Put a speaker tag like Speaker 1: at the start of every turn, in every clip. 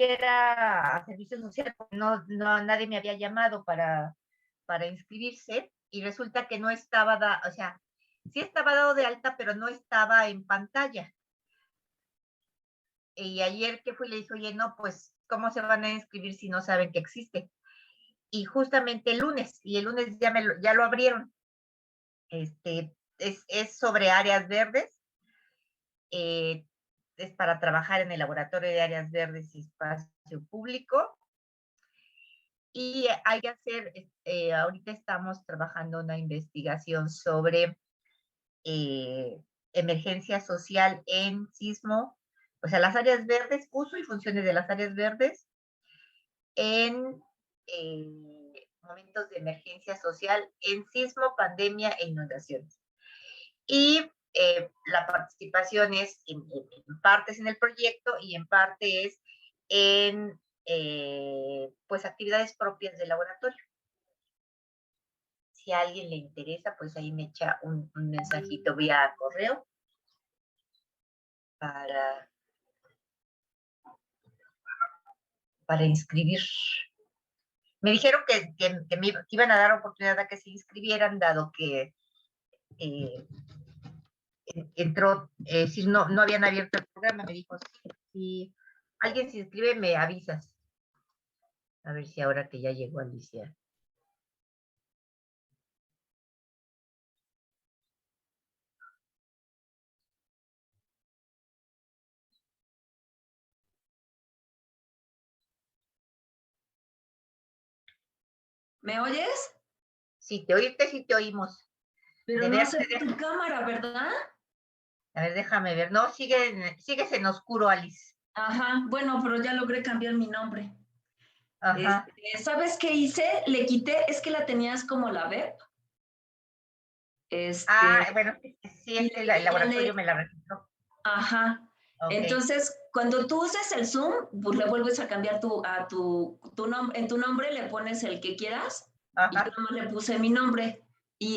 Speaker 1: a servicio social, nadie me había llamado para inscribirse y resulta que no estaba, o sea, sí estaba dado de alta, pero no estaba en pantalla. Y ayer que fui le dije, oye, no, pues, ¿cómo se van a inscribir si no saben que existe? Y justamente el lunes ya lo abrieron. Es sobre áreas verdes, es para trabajar en el laboratorio de áreas verdes y espacio público. Y hay que hacer, ahorita estamos trabajando una investigación sobre emergencia social en sismo, o sea, las áreas verdes, uso y funciones de las áreas verdes en momentos de emergencia social en sismo, pandemia e inundaciones. Y la participación es en partes en el proyecto y en parte es en pues actividades propias del laboratorio. Si a alguien le interesa, pues ahí me echa un mensajito vía correo para inscribir. Me dijeron que me iban a dar oportunidad a que se inscribieran, dado que entró, si no habían abierto el programa. Me dijo, si alguien se inscribe, me avisas. A ver si ahora que ya llegó Alicia.
Speaker 2: ¿Me oyes?
Speaker 1: Sí, te oímos.
Speaker 2: Pero no se ve tu cámara, ¿verdad?
Speaker 1: A ver, déjame ver. No, sigues en oscuro, Alice.
Speaker 2: Ajá, bueno, pero ya logré cambiar mi nombre.
Speaker 1: Ajá.
Speaker 2: ¿Sabes qué hice? Le quité, es que la tenías como la web.
Speaker 1: Bueno, sí, el laboratorio me la registró.
Speaker 2: Ajá. Okay. Entonces, cuando tú uses el Zoom, pues le vuelves a cambiar en tu nombre le pones el que quieras. Ajá. Y yo nomás le puse mi nombre,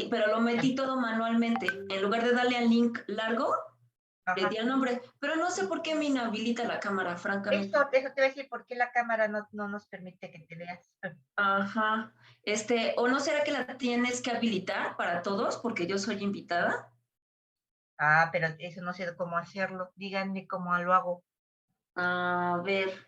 Speaker 2: pero lo metí todo manualmente. En lugar de darle al link largo, ajá, le di el nombre. Pero no sé por qué me inhabilita la cámara, francamente.
Speaker 1: Eso te voy a decir, ¿por qué la cámara no nos permite que te veas?
Speaker 2: Ajá. ¿O no será que la tienes que habilitar para todos porque yo soy invitada?
Speaker 1: Pero eso no sé cómo hacerlo. Díganme cómo lo hago.
Speaker 2: A ver,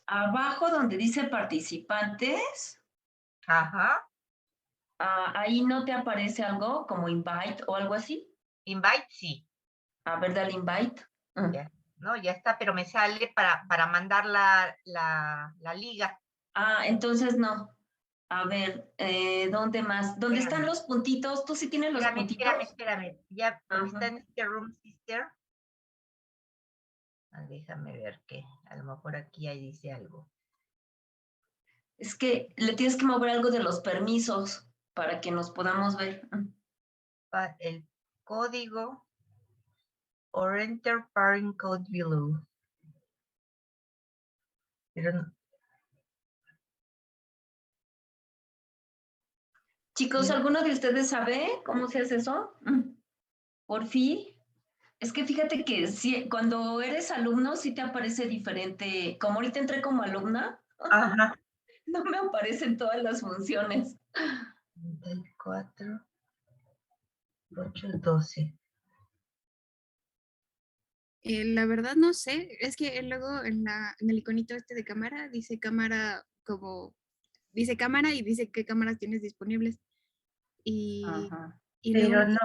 Speaker 2: abajo donde dice participantes.
Speaker 1: Ajá.
Speaker 2: Ahí no te aparece algo como invite o algo así.
Speaker 1: Invite, sí.
Speaker 2: A ver, dale invite.
Speaker 1: Ya. No, ya está, pero me sale para mandar la liga.
Speaker 2: Entonces no. A ver, ¿dónde más? ¿Dónde están los puntitos? ¿Tú sí tienes los puntitos?
Speaker 1: Espérame. Ya, donde está en este room, sister. Déjame ver que a lo mejor aquí ahí dice algo.
Speaker 2: Es que le tienes que mover algo de los permisos para que nos podamos ver.
Speaker 1: El código or enter parent code below. Pero
Speaker 2: Chicos, ¿alguno de ustedes sabe cómo se hace eso? Por fin. Es que fíjate que cuando eres alumno sí te aparece diferente. Como ahorita entré como alumna, ajá, no me aparecen todas las funciones.
Speaker 1: 34, 8, 12.
Speaker 3: La verdad no sé, es que luego en el iconito este de cámara dice cámara y dice qué cámaras tienes disponibles.
Speaker 1: Pero no,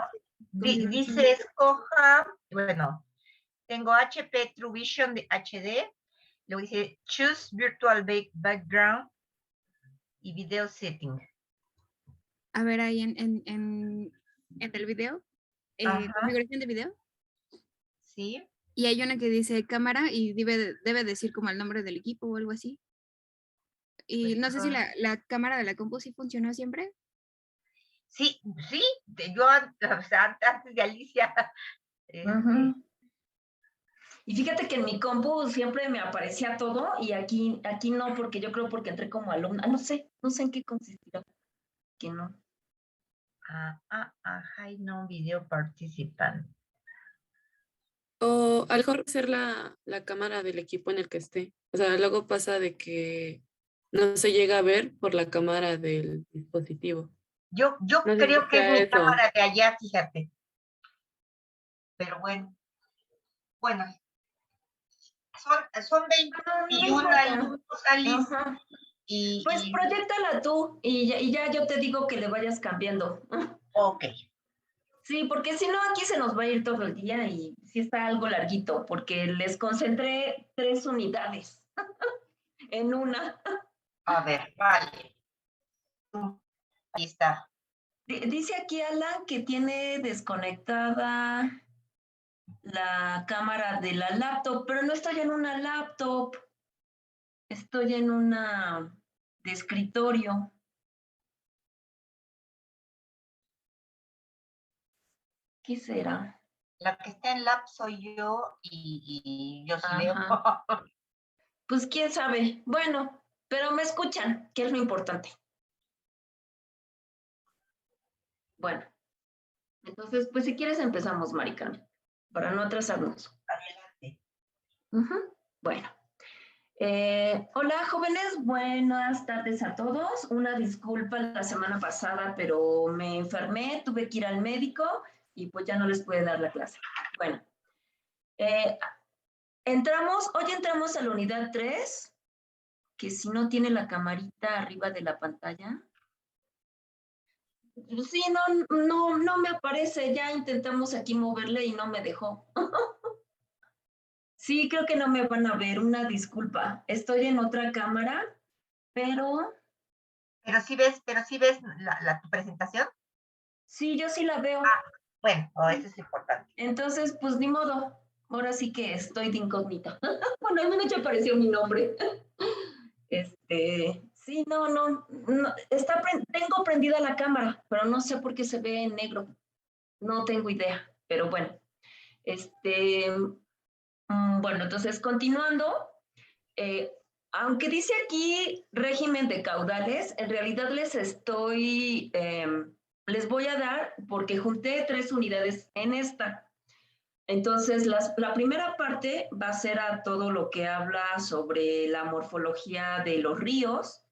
Speaker 1: dice escoja, bueno, tengo HP True Vision de HD, luego dice choose virtual background y video setting.
Speaker 3: A ver, ahí en el video, configuración de video.
Speaker 1: Sí.
Speaker 3: Y hay una que dice cámara y debe decir como el nombre del equipo o algo así. Y pues no sé si la cámara de la compu sí funcionó siempre.
Speaker 1: Sí, yo antes de Alicia.
Speaker 2: Y fíjate que en mi compu siempre me aparecía todo y aquí no, porque yo creo porque entré como alumna. No sé en qué consistirá. Que no.
Speaker 1: Hi, no video participant.
Speaker 4: O a lo mejor ser la cámara del equipo en el que esté. O sea, luego pasa de que no se llega a ver por la cámara del dispositivo.
Speaker 1: Yo
Speaker 4: No sé si
Speaker 1: creo que es
Speaker 4: sea
Speaker 1: mi
Speaker 4: eso.
Speaker 1: cámara de allá, fíjate. Pero bueno, son
Speaker 2: No
Speaker 1: 21
Speaker 2: importa.
Speaker 1: minutos, Alice,
Speaker 2: Ajá.
Speaker 1: y,
Speaker 2: Pues proyéctala tú y ya yo te digo que le vayas cambiando.
Speaker 1: ok.
Speaker 2: Sí, porque si no, aquí se nos va a ir todo el día y sí está algo larguito, porque les concentré 3 unidades en una.
Speaker 1: A ver, vale. Ahí está.
Speaker 2: Dice aquí Alan que tiene desconectada la cámara de la laptop, pero no estoy en una laptop, estoy en una de escritorio. ¿Qué será?
Speaker 1: La que está en lab soy yo y yo sí veo.
Speaker 2: Ajá. Pues quién sabe. Bueno, pero me escuchan, que es lo importante. Bueno, entonces, pues si quieres empezamos, Maricarmen, para no atrasarnos.
Speaker 1: Adelante.
Speaker 2: Bueno. Hola jóvenes, buenas tardes a todos. Una disculpa la semana pasada, pero me enfermé, tuve que ir al médico y pues ya no les pude dar la clase. Bueno, hoy entramos a la unidad 3, que si no tiene la camarita arriba de la pantalla. Sí, no me aparece, ya intentamos aquí moverle y no me dejó. Sí, creo que no me van a ver, una disculpa. Estoy en otra cámara, pero...
Speaker 1: Pero sí ves tu presentación.
Speaker 2: Sí, yo sí la veo.
Speaker 1: Bueno, eso es importante.
Speaker 2: Entonces, pues ni modo. Ahora sí que estoy de incógnita. Bueno, al menos ya apareció mi nombre. Sí, no. Tengo prendida la cámara, pero no sé por qué se ve en negro. No tengo idea, pero bueno. Bueno, entonces continuando, aunque dice aquí régimen de caudales, en realidad les voy a dar, porque junté 3 unidades en esta. Entonces, la primera parte va a ser a todo lo que habla sobre la morfología de los ríos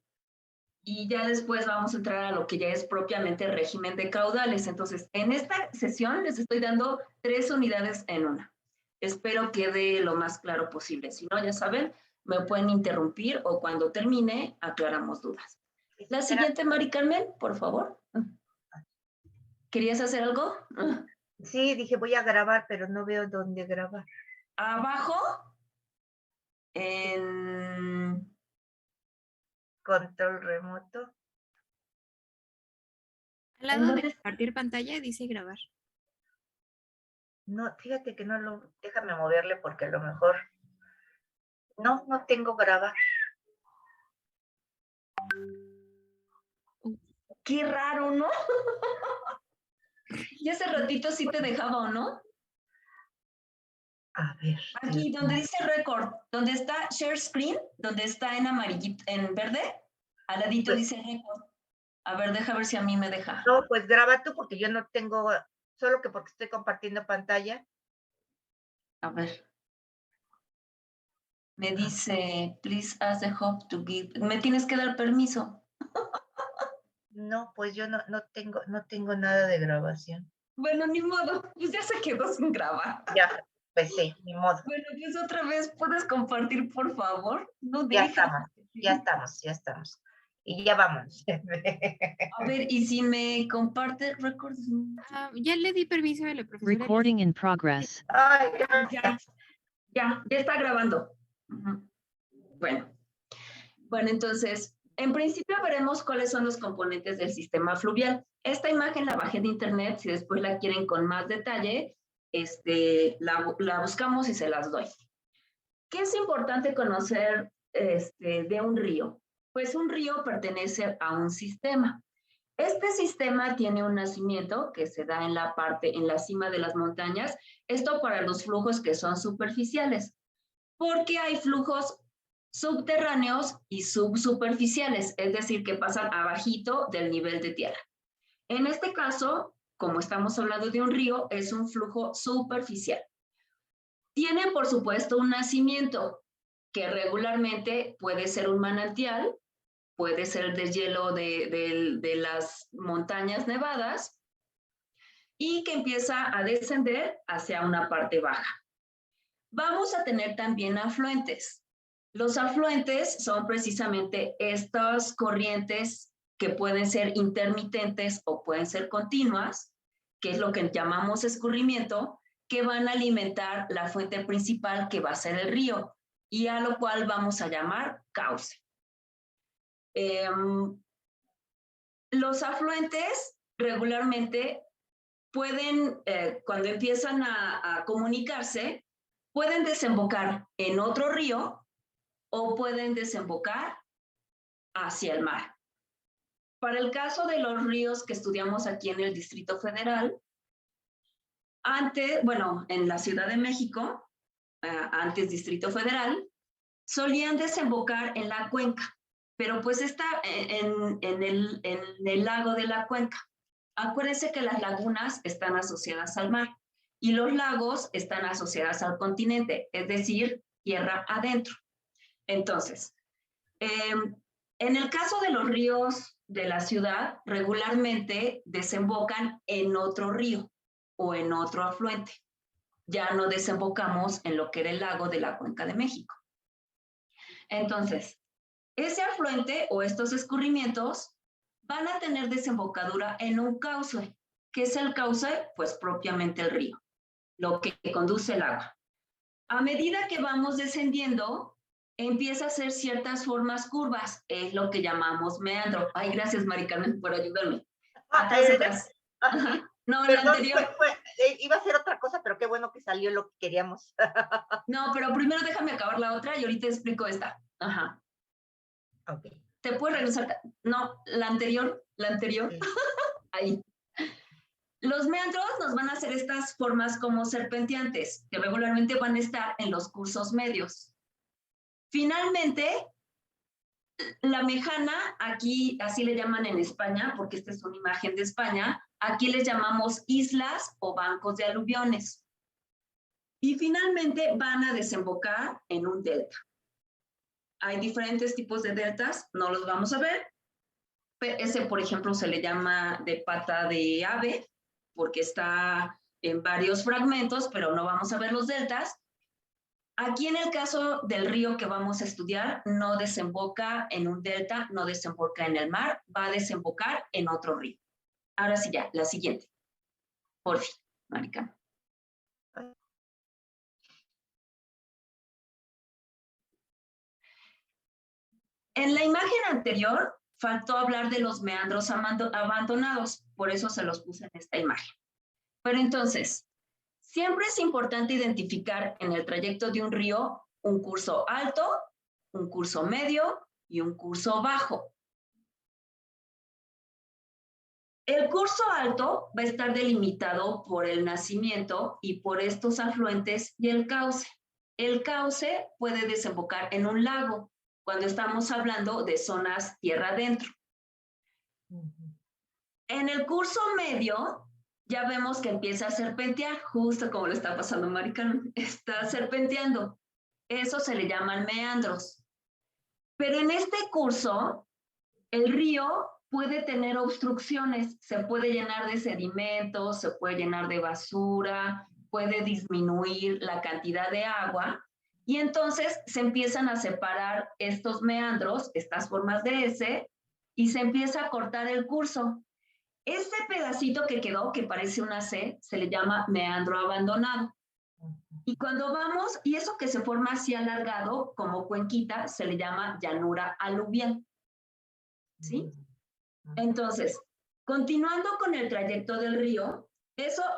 Speaker 2: y ya después vamos a entrar a lo que ya es propiamente el régimen de caudales. Entonces, en esta sesión les estoy dando 3 unidades en una. Espero quede lo más claro posible. Si no, ya saben, me pueden interrumpir o cuando termine aclaramos dudas. La siguiente, Mari Carmen, por favor. ¿Querías hacer algo?
Speaker 1: Sí, dije voy a grabar, pero no veo dónde grabar.
Speaker 2: Abajo, en...
Speaker 1: Control remoto.
Speaker 3: Al lado de compartir pantalla dice grabar.
Speaker 1: No, fíjate que déjame moverle porque a lo mejor no tengo grabar.
Speaker 2: Qué raro, ¿no? Y hace ratito sí te dejaba, ¿o no?
Speaker 1: A ver.
Speaker 2: Aquí donde dice record, donde está share screen, donde está en amarillito, en verde, al ladito pues, dice record. A ver, deja ver si a mí me deja.
Speaker 1: No, pues graba tú porque yo no tengo, solo que porque estoy compartiendo pantalla.
Speaker 2: A ver. Me dice, please ask the host to give. Me tienes que dar permiso.
Speaker 1: No, pues yo no tengo nada de grabación.
Speaker 2: Bueno, ni modo, pues ya se quedó sin grabar.
Speaker 1: Ya, pues sí, ni modo.
Speaker 2: Bueno, pues otra vez, ¿puedes compartir, por favor? No
Speaker 1: ya
Speaker 2: deja.
Speaker 1: Ya estamos. Y ya vamos.
Speaker 2: A ver, ¿y si me comparte records?
Speaker 3: Ya le di permiso a la profesora.
Speaker 5: Recording in progress.
Speaker 1: Ay,
Speaker 2: ya está grabando. Bueno, entonces, en principio veremos cuáles son los componentes del sistema fluvial. Esta imagen la bajé de internet, si después la quieren con más detalle, la buscamos y se las doy. ¿Qué es importante conocer de un río? Pues un río pertenece a un sistema. Este sistema tiene un nacimiento que se da en la cima de las montañas, esto para los flujos que son superficiales, porque hay flujos subterráneos y subsuperficiales, es decir, que pasan abajito del nivel de tierra. En este caso, como estamos hablando de un río, es un flujo superficial. Tienen, por supuesto, un nacimiento, que regularmente puede ser un manantial, puede ser el deshielo de las montañas nevadas, y que empieza a descender hacia una parte baja. Vamos a tener también afluentes. Los afluentes son precisamente estas corrientes que pueden ser intermitentes o pueden ser continuas, que es lo que llamamos escurrimiento, que van a alimentar la fuente principal, que va a ser el río, y a lo cual vamos a llamar cauce. Los afluentes regularmente pueden, cuando empiezan a comunicarse, pueden desembocar en otro río o pueden desembocar hacia el mar. Para el caso de los ríos que estudiamos aquí en el Distrito Federal, en la Ciudad de México, antes Distrito Federal, solían desembocar en la cuenca, pero pues está en el lago de la cuenca. Acuérdense que las lagunas están asociadas al mar y los lagos están asociados al continente, es decir, tierra adentro. Entonces, en el caso de los ríos de la ciudad, regularmente desembocan en otro río o en otro afluente. Ya no desembocamos en lo que era el lago de la Cuenca de México. Entonces, ese afluente o estos escurrimientos van a tener desembocadura en un cauce. ¿Qué es el cauce? Pues propiamente el río, lo que conduce el agua. A medida que vamos descendiendo, empieza a hacer ciertas formas curvas, es lo que llamamos meandro. Ay, gracias, Mari Carmen, por ayudarme. Atrás. No,
Speaker 1: perdón,
Speaker 2: la anterior.
Speaker 1: Iba a ser otra cosa, pero qué bueno que salió lo que queríamos.
Speaker 2: No, pero primero déjame acabar la otra y ahorita explico esta. Ajá.
Speaker 1: Ok.
Speaker 2: ¿Te puedes regresar? No, la anterior. Sí. Ahí. Los meandros nos van a hacer estas formas como serpenteantes, que regularmente van a estar en los cursos medios. Finalmente, la mejana, aquí así le llaman en España, porque esta es una imagen de España, aquí les llamamos islas o bancos de aluviones. Y finalmente van a desembocar en un delta. Hay diferentes tipos de deltas, no los vamos a ver. Ese, por ejemplo, se le llama de pata de ave, porque está en varios fragmentos, pero no vamos a ver los deltas. Aquí en el caso del río que vamos a estudiar, no desemboca en un delta, no desemboca en el mar, va a desembocar en otro río. Ahora sí ya, la siguiente. Por fin, Marica. En la imagen anterior, faltó hablar de los meandros abandonados, por eso se los puse en esta imagen. Pero entonces, siempre es importante identificar en el trayecto de un río un curso alto, un curso medio y un curso bajo. El curso alto va a estar delimitado por el nacimiento y por estos afluentes y el cauce. El cauce puede desembocar en un lago, cuando estamos hablando de zonas tierra adentro. En el curso medio, ya vemos que empieza a serpentear, justo como le está pasando a Mari Carmen, está serpenteando. Eso se le llaman meandros. Pero en este curso, el río puede tener obstrucciones, se puede llenar de sedimentos, se puede llenar de basura, puede disminuir la cantidad de agua, y entonces se empiezan a separar estos meandros, estas formas de S, y se empieza a cortar el curso. Este pedacito que quedó, que parece una C, se le llama meandro abandonado. Y cuando vamos, y eso que se forma así alargado, como cuenquita, se le llama llanura aluvial. ¿Sí? Entonces, continuando con el trayecto del río,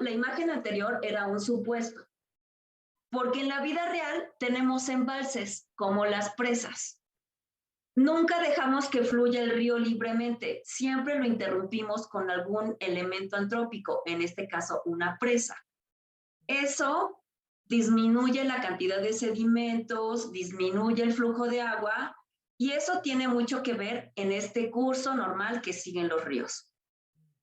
Speaker 2: la imagen anterior era un supuesto. Porque en la vida real tenemos embalses, como las presas. Nunca dejamos que fluya el río libremente, siempre lo interrumpimos con algún elemento antrópico, en este caso una presa. Eso disminuye la cantidad de sedimentos, disminuye el flujo de agua, y eso tiene mucho que ver en este curso normal que siguen los ríos.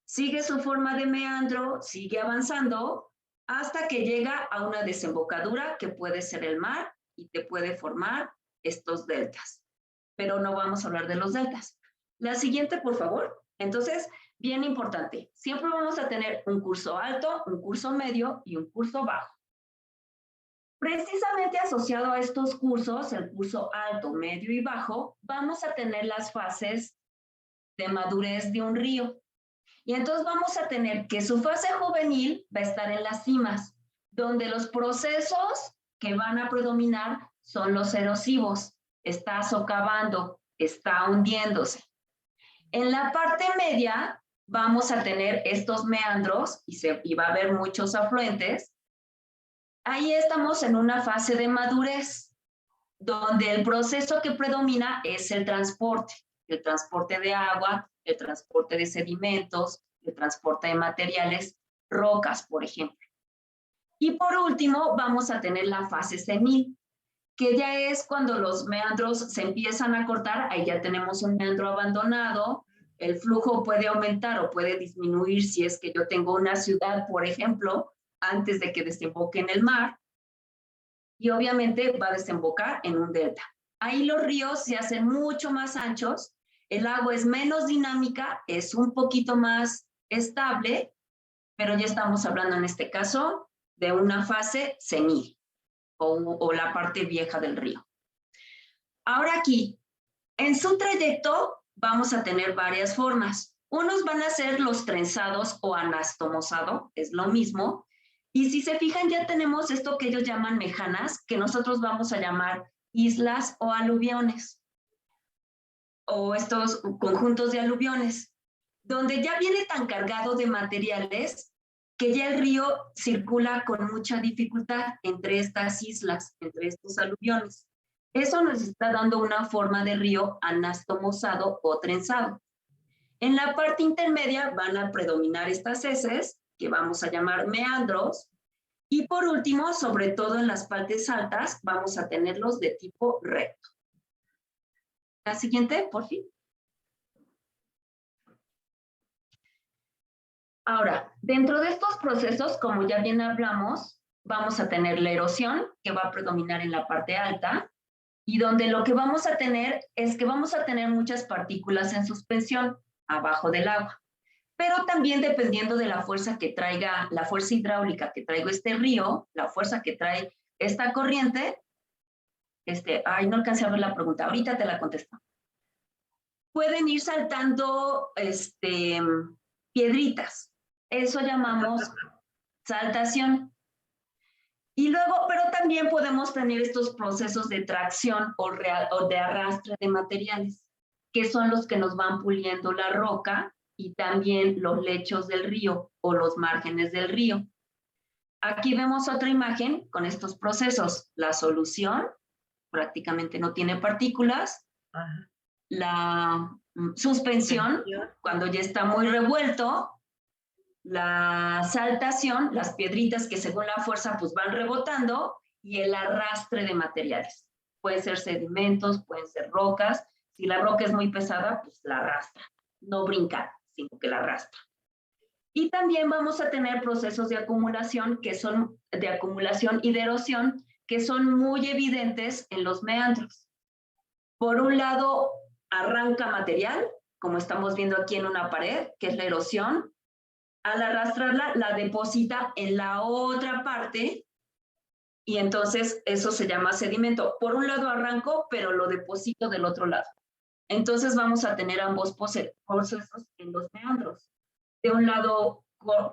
Speaker 2: Sigue su forma de meandro, sigue avanzando, hasta que llega a una desembocadura que puede ser el mar y te puede formar estos deltas. Pero no vamos a hablar de los deltas. La siguiente, por favor. Entonces, bien importante, siempre vamos a tener un curso alto, un curso medio y un curso bajo. Precisamente asociado a estos cursos, el curso alto, medio y bajo, vamos a tener las fases de madurez de un río. Y entonces vamos a tener que su fase juvenil va a estar en las cimas, donde los procesos que van a predominar son los erosivos. Está socavando, está hundiéndose. En la parte media vamos a tener estos meandros y va a haber muchos afluentes. Ahí estamos en una fase de madurez, donde el proceso que predomina es el transporte de agua, el transporte de sedimentos, el transporte de materiales, rocas, por ejemplo. Y por último, vamos a tener la fase senil, que ya es cuando los meandros se empiezan a cortar, ahí ya tenemos un meandro abandonado, el flujo puede aumentar o puede disminuir si es que yo tengo una ciudad, por ejemplo, antes de que desemboque en el mar, y obviamente va a desembocar en un delta. Ahí los ríos se hacen mucho más anchos, el agua es menos dinámica, es un poquito más estable, pero ya estamos hablando en este caso de una fase senil o la parte vieja del río. Ahora aquí, en su trayecto vamos a tener varias formas. Unos van a ser los trenzados o anastomosado, es lo mismo. Y si se fijan, ya tenemos esto que ellos llaman mejanas, que nosotros vamos a llamar islas o aluviones, o estos conjuntos de aluviones, donde ya viene tan cargado de materiales que ya el río circula con mucha dificultad entre estas islas, entre estos aluviones. Eso nos está dando una forma de río anastomosado o trenzado. En la parte intermedia van a predominar estas heces, que vamos a llamar meandros, y por último, sobre todo en las partes altas, vamos a tenerlos de tipo recto. La siguiente, por fin. Ahora, dentro de estos procesos, como ya bien hablamos, vamos a tener la erosión, que va a predominar en la parte alta, y donde lo que vamos a tener es que vamos a tener muchas partículas en suspensión abajo del agua. Pero también dependiendo de la fuerza que traiga, la fuerza hidráulica que traiga este río, la fuerza que trae esta corriente, no alcancé a ver la pregunta, ahorita te la contesto. Pueden ir saltando piedritas, eso llamamos saltación. Y luego, pero también podemos tener estos procesos de tracción o de arrastre de materiales, que son los que nos van puliendo la roca y también los lechos del río o los márgenes del río. Aquí vemos otra imagen con estos procesos. La solución prácticamente no tiene partículas. Ajá. La suspensión, cuando ya está muy revuelto. La saltación, las piedritas que según la fuerza pues van rebotando, y el arrastre de materiales. Pueden ser sedimentos, pueden ser rocas. Si la roca es muy pesada, pues la arrastra. No brinca, sino que la arrastra. Y también vamos a tener procesos de acumulación, que son de acumulación y de erosión, que son muy evidentes en los meandros. Por un lado, arranca material, como estamos viendo aquí en una pared, que es la erosión. Al arrastrarla, la deposita en la otra parte y entonces eso se llama sedimento. Por un lado arranco, pero lo deposito del otro lado. Entonces vamos a tener ambos procesos en los meandros. De un lado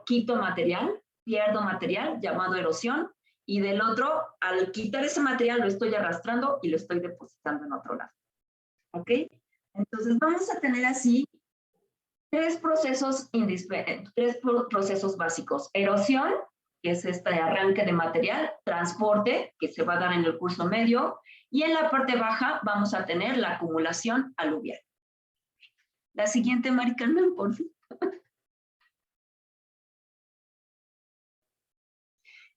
Speaker 2: quito material, pierdo material, llamado erosión, y del otro, al quitar ese material, lo estoy arrastrando y lo estoy depositando en otro lado. ¿Ok? Entonces vamos a tener así tres procesos básicos. Erosión, que es este arranque de material, transporte, que se va a dar en el curso medio, y en la parte baja vamos a tener la acumulación aluvial. La siguiente, Mari Carmen, por fin.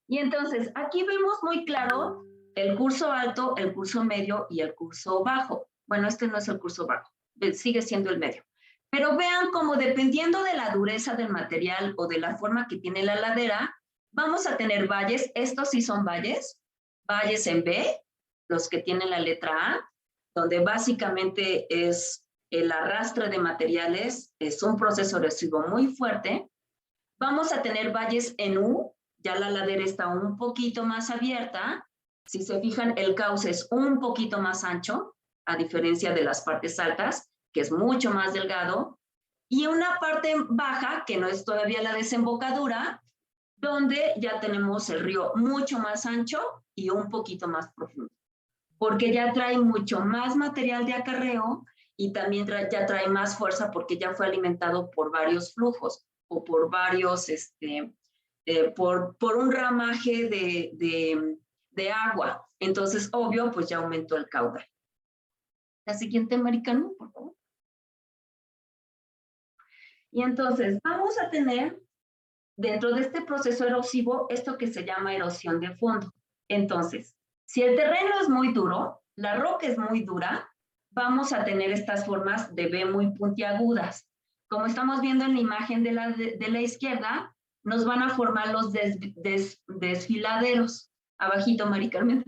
Speaker 2: Y entonces, aquí vemos muy claro el curso alto, el curso medio y el curso bajo. Bueno, este no es el curso bajo, sigue siendo el medio. Pero vean cómo dependiendo de la dureza del material o de la forma que tiene la ladera, Vamos a tener valles, estos sí son valles en B, los que tienen la letra A, donde básicamente es el arrastre de materiales, es un proceso erosivo muy fuerte. Vamos a tener valles en U, ya la ladera está un poquito más abierta. Si se fijan, el cauce es un poquito más ancho, a diferencia de las partes altas, que es mucho más delgado. Y una parte baja, que no es todavía la desembocadura, donde ya tenemos el río mucho más ancho y un poquito más profundo, porque ya trae mucho más material de acarreo y también ya trae más fuerza porque ya fue alimentado por varios flujos o por varios, por un ramaje de agua. Entonces, obvio, pues ya aumentó el caudal. La siguiente, Maricano, por favor. Y entonces vamos a tener dentro de este proceso erosivo esto que se llama erosión de fondo. Entonces, si el terreno es muy duro, la roca es muy dura, vamos a tener estas formas de V muy puntiagudas. Como estamos viendo en la imagen de la izquierda, nos van a formar los desfiladeros. Abajito, Mari Carmen.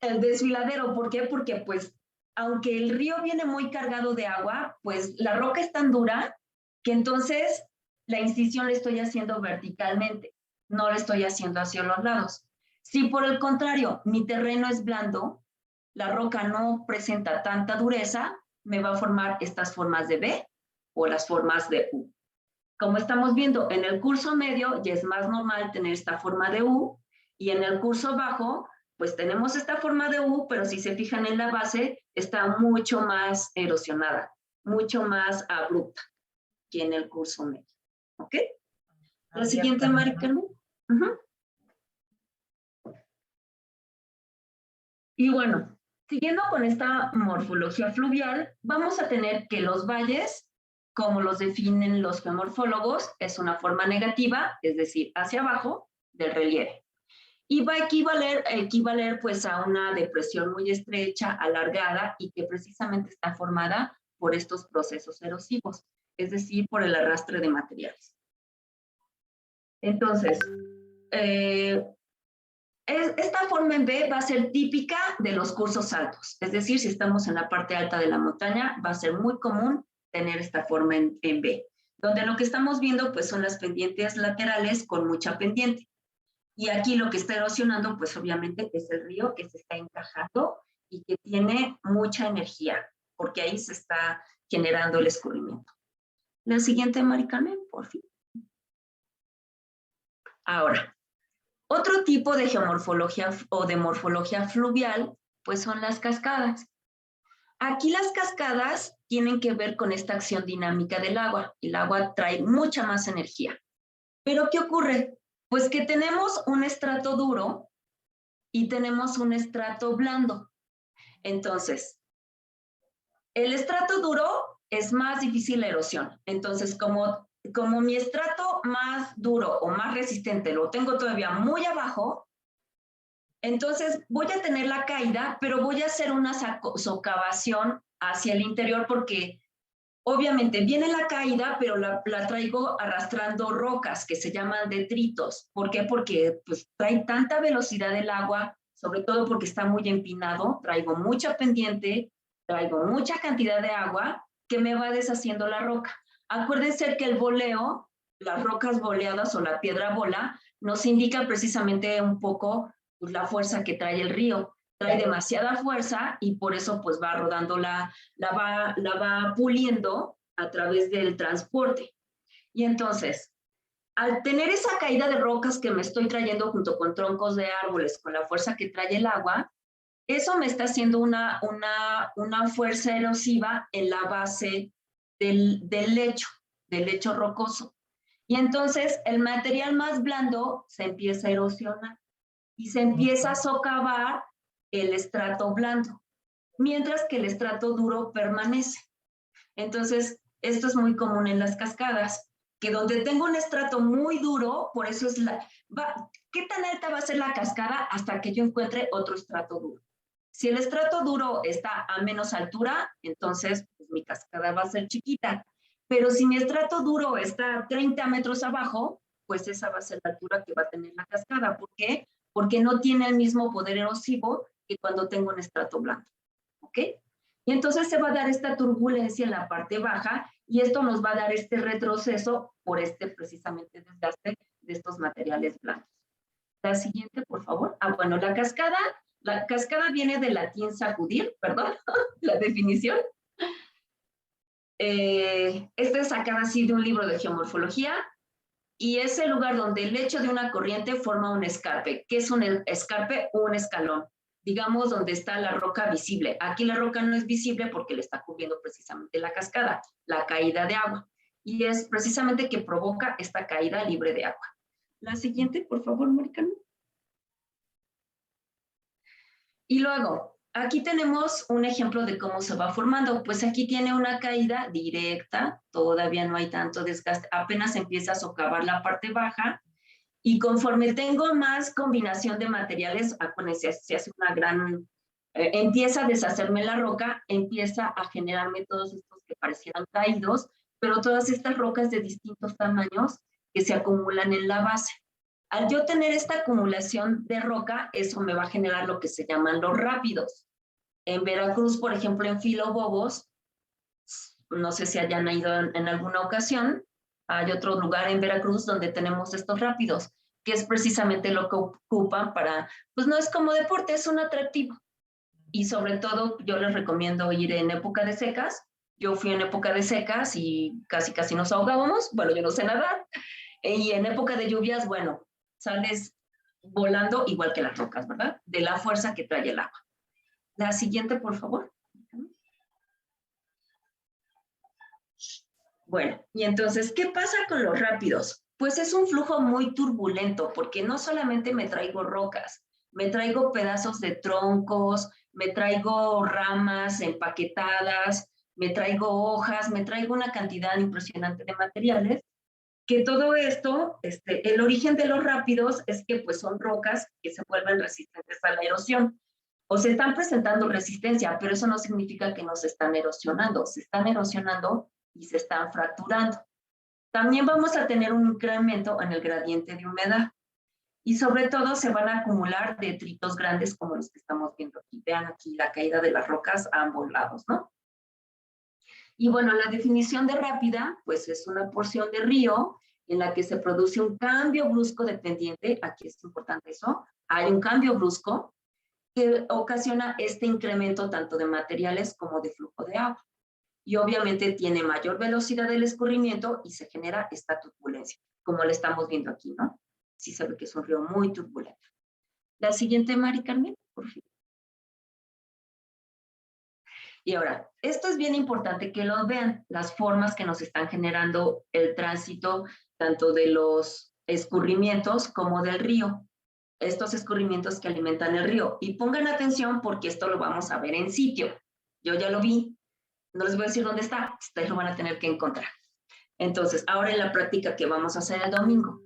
Speaker 2: El desfiladero, ¿por qué? Porque pues, aunque el río viene muy cargado de agua, pues la roca es tan dura que entonces la incisión la estoy haciendo verticalmente, no la estoy haciendo hacia los lados. Si por el contrario mi terreno es blando, la roca no presenta tanta dureza, me va a formar estas formas de V o las formas de U. Como estamos viendo en el curso medio, ya es más normal tener esta forma de U, y en el curso bajo, pues tenemos esta forma de U, pero si se fijan en la base, está mucho más erosionada, mucho más abrupta que en el curso medio. ¿Ok? La siguiente, Maricel. Y bueno, siguiendo con esta morfología fluvial, vamos a tener que los valles, como los definen los geomorfólogos, es una forma negativa, es decir, hacia abajo del relieve. Y va a equivaler pues a una depresión muy estrecha, alargada, y que precisamente está formada por estos procesos erosivos, es decir, por el arrastre de materiales. Entonces, esta forma en B va a ser típica de los cursos altos, es decir, si estamos en la parte alta de la montaña, va a ser muy común tener esta forma en B, donde lo que estamos viendo pues son las pendientes laterales con mucha pendiente. Y aquí lo que está erosionando, pues obviamente es el río que se está encajando y que tiene mucha energía, porque ahí se está generando el escurrimiento. La siguiente, Mari Carmen, por fin. Ahora, otro tipo de geomorfología o de morfología fluvial, pues son las cascadas. Aquí las cascadas tienen que ver con esta acción dinámica del agua. El agua trae mucha más energía. Pero ¿qué ocurre? Pues que tenemos un estrato duro y tenemos un estrato blando. Entonces, el estrato duro es más difícil la erosión. Entonces, como mi estrato más duro o más resistente lo tengo todavía muy abajo, entonces voy a tener la caída, pero voy a hacer una socavación hacia el interior porque obviamente viene la caída, pero la traigo arrastrando rocas que se llaman detritos. ¿Por qué? Porque pues, trae tanta velocidad el agua, sobre todo porque está muy empinado, traigo mucha pendiente, traigo mucha cantidad de agua que me va deshaciendo la roca. Acuérdense que el boleo, las rocas boleadas o la piedra bola, nos indica precisamente un poco pues, la fuerza que trae el río. Trae demasiada fuerza y por eso pues va rodando, la va puliendo a través del transporte. Y entonces, al tener esa caída de rocas que me estoy trayendo junto con troncos de árboles, con la fuerza que trae el agua, eso me está haciendo una fuerza erosiva en la base del lecho rocoso. Y entonces el material más blando se empieza a erosionar y se empieza a socavar el estrato blando, mientras que el estrato duro permanece. Entonces, esto es muy común en las cascadas, que donde tengo un estrato muy duro, por eso es ¿qué tan alta va a ser la cascada hasta que yo encuentre otro estrato duro? Si el estrato duro está a menos altura, entonces pues, mi cascada va a ser chiquita. Pero si mi estrato duro está 30 metros abajo, pues esa va a ser la altura que va a tener la cascada. ¿Por qué? Porque no tiene el mismo poder erosivo que cuando tengo un estrato blando. ¿Ok? Y entonces se va a dar esta turbulencia en la parte baja y esto nos va a dar este retroceso por precisamente desgaste de estos materiales blandos. La siguiente, por favor. Bueno, la cascada viene del latín sacudir, perdón, la definición. Esta es sacada así de un libro de geomorfología y es el lugar donde el lecho de una corriente forma un escarpe. ¿Qué es un escarpe? Un escalón. Digamos, donde está la roca visible. Aquí la roca no es visible porque le está cubriendo precisamente la cascada, la caída de agua. Y es precisamente que provoca esta caída libre de agua. La siguiente, por favor, Mónica. Y luego, aquí tenemos un ejemplo de cómo se va formando. Pues aquí tiene una caída directa, todavía no hay tanto desgaste, apenas empieza a socavar la parte baja. Y conforme tengo más combinación de materiales, acuérdense, se hace una gran, empieza a deshacerme la roca, empieza a generarme todos estos que parecieran caídos, pero todas estas rocas de distintos tamaños que se acumulan en la base. Al yo tener esta acumulación de roca, eso me va a generar lo que se llaman los rápidos. En Veracruz, por ejemplo, en Filobobos, no sé si hayan ido en alguna ocasión, hay otro lugar en Veracruz donde tenemos estos rápidos, que es precisamente lo que ocupan para, pues no es como deporte, es un atractivo. Y sobre todo, yo les recomiendo ir en época de secas. Yo fui en época de secas y casi nos ahogábamos. Bueno, yo no sé nadar. Y en época de lluvias, bueno, sales volando igual que las rocas, ¿verdad? De la fuerza que trae el agua. La siguiente, por favor. Bueno, y entonces, ¿qué pasa con los rápidos? Pues es un flujo muy turbulento, porque no solamente me traigo rocas, me traigo pedazos de troncos, me traigo ramas empaquetadas, me traigo hojas, me traigo una cantidad impresionante de materiales, que todo esto, el origen de los rápidos es que pues son rocas que se vuelven resistentes a la erosión. O se están presentando resistencia, pero eso no significa que no se están erosionando, se están erosionando y se están fracturando. También vamos a tener un incremento en el gradiente de humedad y sobre todo se van a acumular detritos grandes como los que estamos viendo aquí. Vean aquí la caída de las rocas a ambos lados, ¿no? Y bueno, la definición de rápida, pues es una porción de río en la que se produce un cambio brusco de pendiente, aquí es importante eso, hay un cambio brusco que ocasiona este incremento tanto de materiales como de flujo de agua. Y obviamente tiene mayor velocidad del escurrimiento y se genera esta turbulencia, como lo estamos viendo aquí, ¿no? Sí se ve que es un río muy turbulento. La siguiente, Mari Carmen, por fin. Y ahora, esto es bien importante que lo vean, las formas que nos están generando el tránsito, tanto de los escurrimientos como del río. Estos escurrimientos que alimentan el río. Y pongan atención porque esto lo vamos a ver en sitio. Yo ya lo vi. No les voy a decir dónde está. Ustedes lo van a tener que encontrar. Entonces, ahora en la práctica que vamos a hacer el domingo.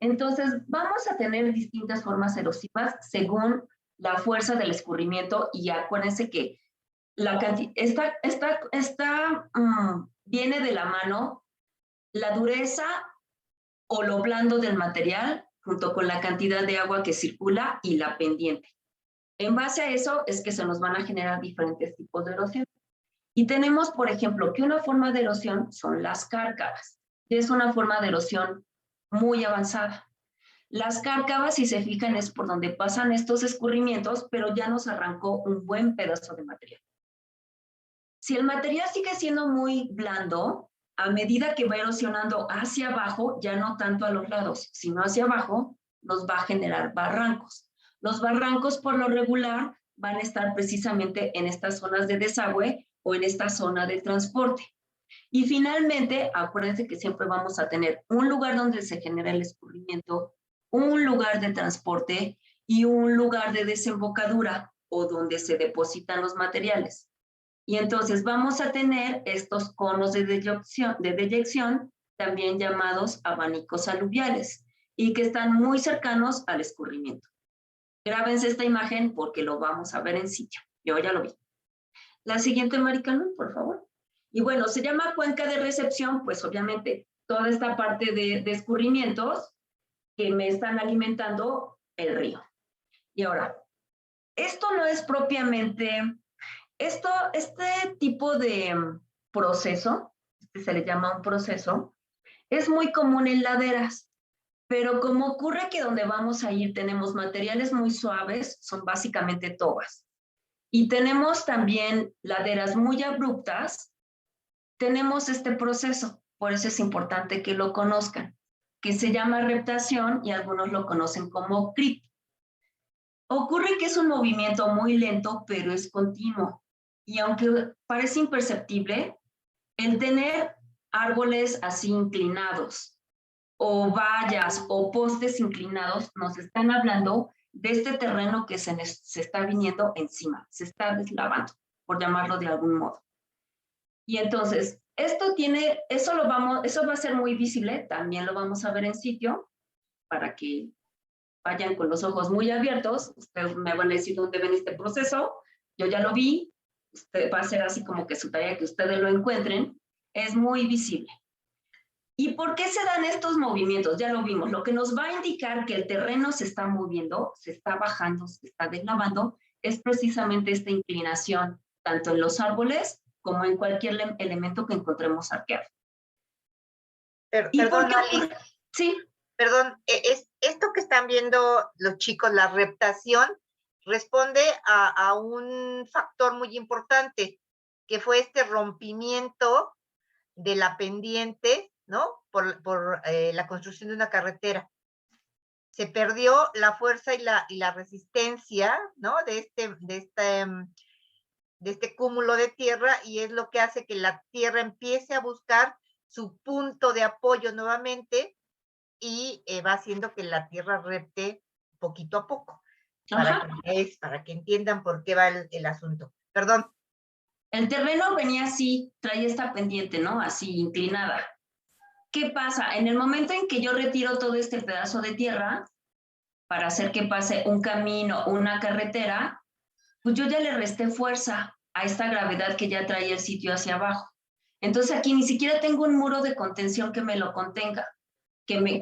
Speaker 2: Entonces, vamos a tener distintas formas erosivas según la fuerza del escurrimiento. Y acuérdense que viene de la mano la dureza o lo blando del material junto con la cantidad de agua que circula y la pendiente. En base a eso es que se nos van a generar diferentes tipos de erosión. Y tenemos, por ejemplo, que una forma de erosión son las cárcavas. Es una forma de erosión muy avanzada. Las cárcavas, si se fijan, es por donde pasan estos escurrimientos, pero ya nos arrancó un buen pedazo de material. Si el material sigue siendo muy blando, a medida que va erosionando hacia abajo, ya no tanto a los lados, sino hacia abajo, nos va a generar barrancos. Los barrancos, por lo regular, van a estar precisamente en estas zonas de desagüe o en esta zona de transporte. Y finalmente, acuérdense que siempre vamos a tener un lugar donde se genera el escurrimiento, un lugar de transporte y un lugar de desembocadura o donde se depositan los materiales. Y entonces vamos a tener estos conos de deyección, también llamados abanicos aluviales, y que están muy cercanos al escurrimiento. Grábense esta imagen porque lo vamos a ver en sitio. Yo ya lo vi. La siguiente, Mari Carmen, por favor. Y bueno, se llama cuenca de recepción, pues obviamente toda esta parte de escurrimientos que me están alimentando el río. Y ahora, esto no es propiamente, este tipo de proceso, se le llama un proceso, es muy común en laderas, pero como ocurre que donde vamos a ir tenemos materiales muy suaves, son básicamente tobas, y tenemos también laderas muy abruptas, tenemos este proceso, por eso es importante que lo conozcan, que se llama reptación y algunos lo conocen como creep. Ocurre que es un movimiento muy lento, pero es continuo. Y aunque parece imperceptible, el tener árboles así inclinados, o vallas, o postes inclinados, nos están hablando de este terreno que se está viniendo encima, se está deslavando, por llamarlo de algún modo. Y entonces, eso va a ser muy visible, también lo vamos a ver en sitio, para que vayan con los ojos muy abiertos. Ustedes me van a decir dónde ven este proceso, yo ya lo vi, va a ser así como que su tarea que ustedes lo encuentren, es muy visible. ¿Y por qué se dan estos movimientos? Ya lo vimos, lo que nos va a indicar que el terreno se está moviendo, se está bajando, se está deslavando, es precisamente esta inclinación, tanto en los árboles como en cualquier elemento que encontremos arqueado.
Speaker 1: Perdón, Alice.
Speaker 2: Sí.
Speaker 1: Perdón, esto que están viendo los chicos, la reptación, responde a un factor muy importante, que fue este rompimiento de la pendiente, ¿no? Por la construcción de una carretera. Se perdió la fuerza y la resistencia, ¿no? De este cúmulo de tierra, y es lo que hace que la tierra empiece a buscar su punto de apoyo nuevamente, y va haciendo que la tierra repte poquito a poco, para que entiendan por qué va el asunto. Perdón.
Speaker 2: El terreno venía así, traía esta pendiente, ¿no? Así, inclinada. ¿Qué pasa? En el momento en que yo retiro todo este pedazo de tierra para hacer que pase un camino, una carretera, pues yo ya le resté fuerza a esta gravedad que ya traía el sitio hacia abajo. Entonces aquí ni siquiera tengo un muro de contención que me lo contenga. Ni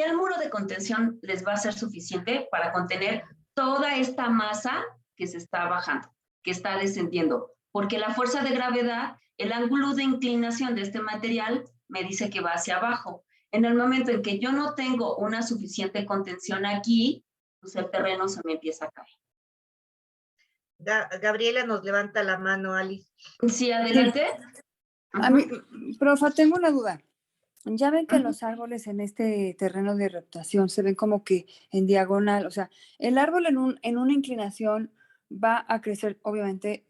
Speaker 2: el muro de contención les va a ser suficiente para contener toda esta masa que se está bajando, que está descendiendo, porque la fuerza de gravedad, el ángulo de inclinación de este material me dice que va hacia abajo. En el momento en que yo no tengo una suficiente contención aquí, pues el terreno se me empieza a caer.
Speaker 1: Gabriela nos levanta la mano, Alice.
Speaker 2: Sí, adelante.
Speaker 5: A mí, profa, tengo una duda. Ya ven que los árboles en este terreno de reptación se ven como que en diagonal, o sea, el árbol en una inclinación va a crecer obviamente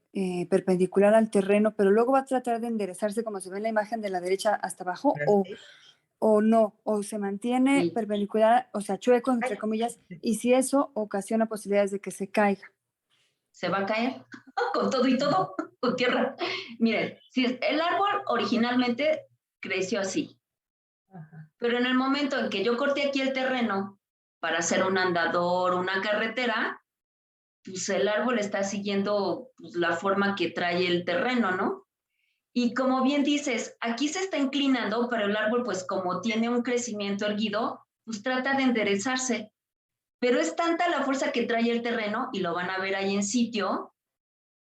Speaker 5: perpendicular al terreno, pero luego va a tratar de enderezarse como se ve en la imagen de la derecha hasta abajo, o no, o se mantiene perpendicular, o sea, chueco entre comillas, y si eso ocasiona posibilidades de que se caiga.
Speaker 2: Se va a caer con todo y todo, con tierra. Miren, si el árbol originalmente creció así, pero en el momento en que yo corté aquí el terreno para hacer un andador, una carretera, pues el árbol está siguiendo pues, la forma que trae el terreno, ¿no? Y como bien dices, aquí se está inclinando, pero el árbol, pues como tiene un crecimiento erguido, pues trata de enderezarse. Pero es tanta la fuerza que trae el terreno, y lo van a ver ahí en sitio,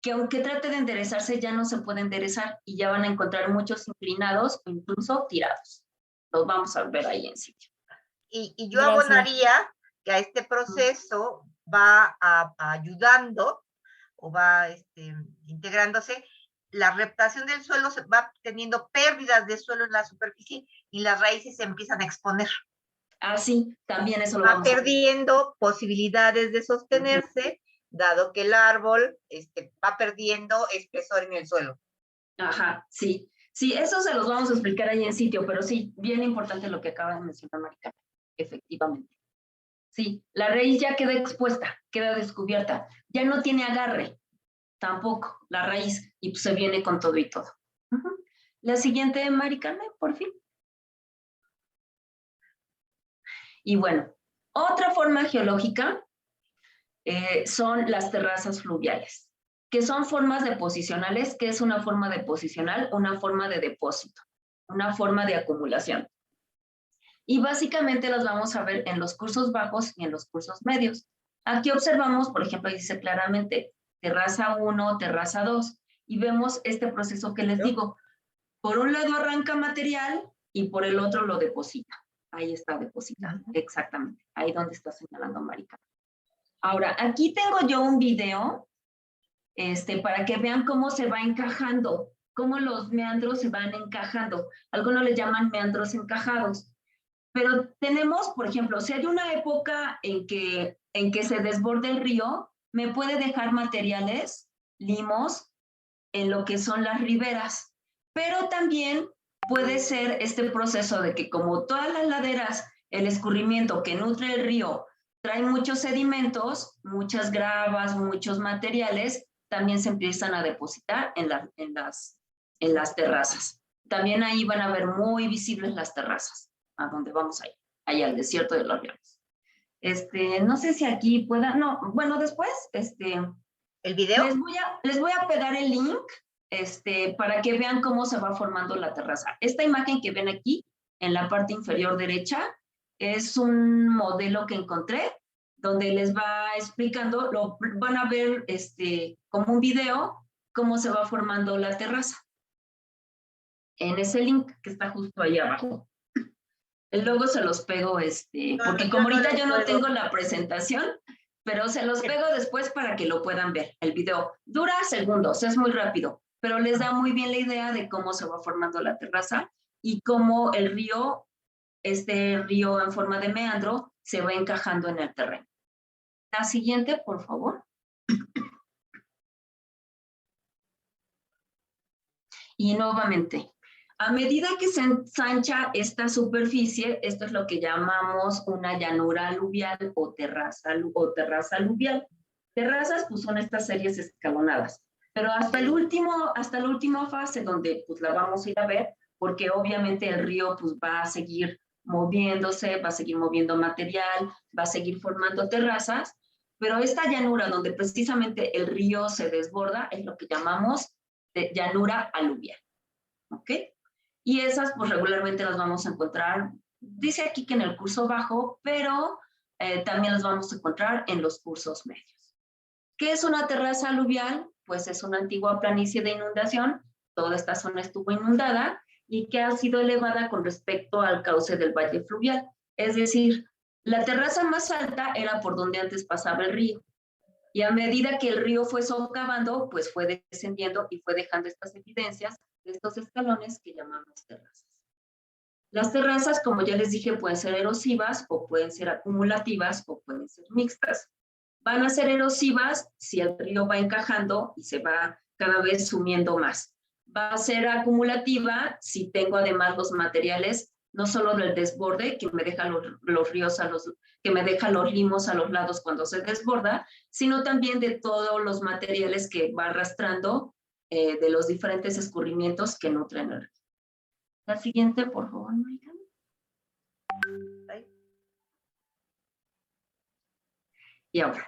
Speaker 2: que aunque trate de enderezarse, ya no se puede enderezar y ya van a encontrar muchos inclinados o incluso tirados. Los vamos a ver ahí en sitio.
Speaker 1: Y yo abonaría que a este proceso va ayudando o va integrándose. La reptación del suelo va teniendo pérdidas de suelo en la superficie y las raíces se empiezan a exponer.
Speaker 2: Sí, también eso lo vamos
Speaker 1: a ver. Va perdiendo posibilidades de sostenerse, dado que el árbol va perdiendo espesor en el suelo.
Speaker 2: Ajá, sí. Sí, eso se los vamos a explicar ahí en sitio, pero sí, bien importante lo que acaba de mencionar Maricarmen, efectivamente. Sí, la raíz ya queda expuesta, queda descubierta, ya no tiene agarre, tampoco, la raíz, y pues se viene con todo y todo. La siguiente, Maricarmen, por fin. Y bueno, otra forma geológica son las terrazas fluviales, que son formas deposicionales. ¿Qué es una forma deposicional? Una forma de depósito, una forma de acumulación. Y básicamente las vamos a ver en los cursos bajos y en los cursos medios. Aquí observamos, por ejemplo, dice claramente terraza 1, terraza 2, y vemos este proceso que les digo. Por un lado arranca material y por el otro lo deposita. Ahí está depositado, exactamente. Ahí donde está señalando Marica. Ahora, aquí tengo yo un video para que vean cómo se va encajando, cómo los meandros se van encajando. Algunos le llaman meandros encajados. Pero tenemos, por ejemplo, si hay una época en que se desborde el río, me puede dejar materiales, limos, en lo que son las riberas. Pero también puede ser este proceso de que como todas las laderas, el escurrimiento que nutre el río trae muchos sedimentos, muchas gravas, muchos materiales, también se empiezan a depositar en las terrazas. También ahí van a ver muy visibles las terrazas, a donde vamos a ir, ahí al desierto de los Llanos. No sé si aquí pueda, no, bueno, después,
Speaker 1: ¿el video?
Speaker 2: Les voy a pegar el link, para que vean cómo se va formando la terraza. Esta imagen que ven aquí, en la parte inferior derecha, es un modelo que encontré, donde les va explicando, van a ver como un video, cómo se va formando la terraza. En ese link que está justo ahí abajo. Luego se los pego, porque como ahorita yo no tengo la presentación, pero se los pego después para que lo puedan ver. El video dura segundos, es muy rápido, pero les da muy bien la idea de cómo se va formando la terraza y cómo el río, este río en forma de meandro, se va encajando en el terreno. La siguiente, por favor. Y nuevamente, a medida que se ensancha esta superficie, esto es lo que llamamos una llanura aluvial o terraza aluvial. Terrazas, pues, son estas series escalonadas, pero hasta la última fase donde pues la vamos a ir a ver, porque obviamente el río pues va a seguir moviéndose, va a seguir moviendo material, va a seguir formando terrazas, pero esta llanura donde precisamente el río se desborda es lo que llamamos de llanura aluvial, ¿ok? Y esas pues regularmente las vamos a encontrar, dice aquí que en el curso bajo, pero también las vamos a encontrar en los cursos medios. ¿Qué es una terraza aluvial? Pues es una antigua planicie de inundación, toda esta zona estuvo inundada y que ha sido elevada con respecto al cauce del valle fluvial. Es decir, la terraza más alta era por donde antes pasaba el río. Y a medida que el río fue socavando, pues fue descendiendo y fue dejando estas evidencias de estos escalones que llamamos terrazas. Las terrazas, como ya les dije, pueden ser erosivas o pueden ser acumulativas o pueden ser mixtas. Van a ser erosivas si el río va encajando y se va cada vez sumiendo más. Va a ser acumulativa si tengo además los materiales, no solo del desborde, que me deja los ríos que me deja los limos a los lados cuando se desborda, sino también de todos los materiales que va arrastrando de los diferentes escurrimientos que nutren el río. La siguiente, por favor, Marica. Y ahora,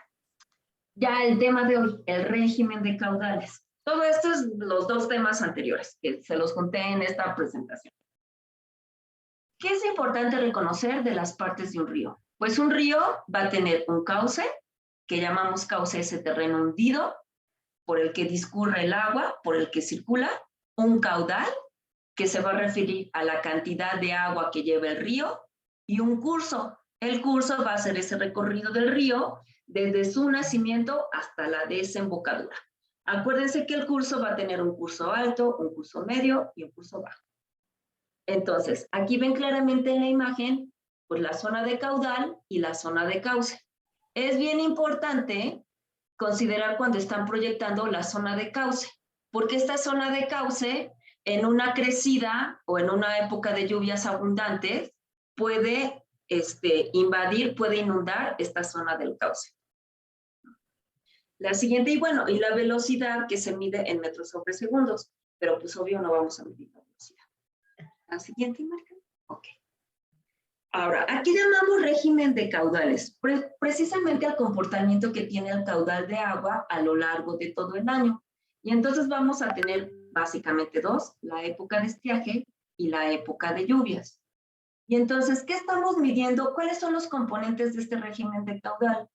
Speaker 2: ya el tema de hoy, el régimen de caudales. Todo esto es los dos temas anteriores, que se los conté en esta presentación. ¿Qué es importante reconocer de las partes de un río? Pues un río va a tener un cauce, que llamamos cauce ese terreno hundido, por el que discurre el agua, por el que circula, un caudal, que se va a referir a la cantidad de agua que lleva el río, y un curso. El curso va a ser ese recorrido del río desde su nacimiento hasta la desembocadura. Acuérdense que el curso va a tener un curso alto, un curso medio y un curso bajo. Entonces, aquí ven claramente en la imagen, pues la zona de caudal y la zona de cauce. Es bien importante considerar cuando están proyectando la zona de cauce, porque esta zona de cauce, en una crecida o en una época de lluvias abundantes, puede invadir, puede inundar esta zona del cauce. La siguiente, y bueno, y la velocidad que se mide en metros sobre segundos, pero pues obvio no vamos a medir la velocidad. La siguiente, marca. Ok. Ahora, aquí llamamos régimen de caudales, precisamente al comportamiento que tiene el caudal de agua a lo largo de todo el año. Y entonces vamos a tener básicamente dos, la época de estiaje y la época de lluvias. Y entonces, ¿qué estamos midiendo? ¿Cuáles son los componentes de este régimen de caudal?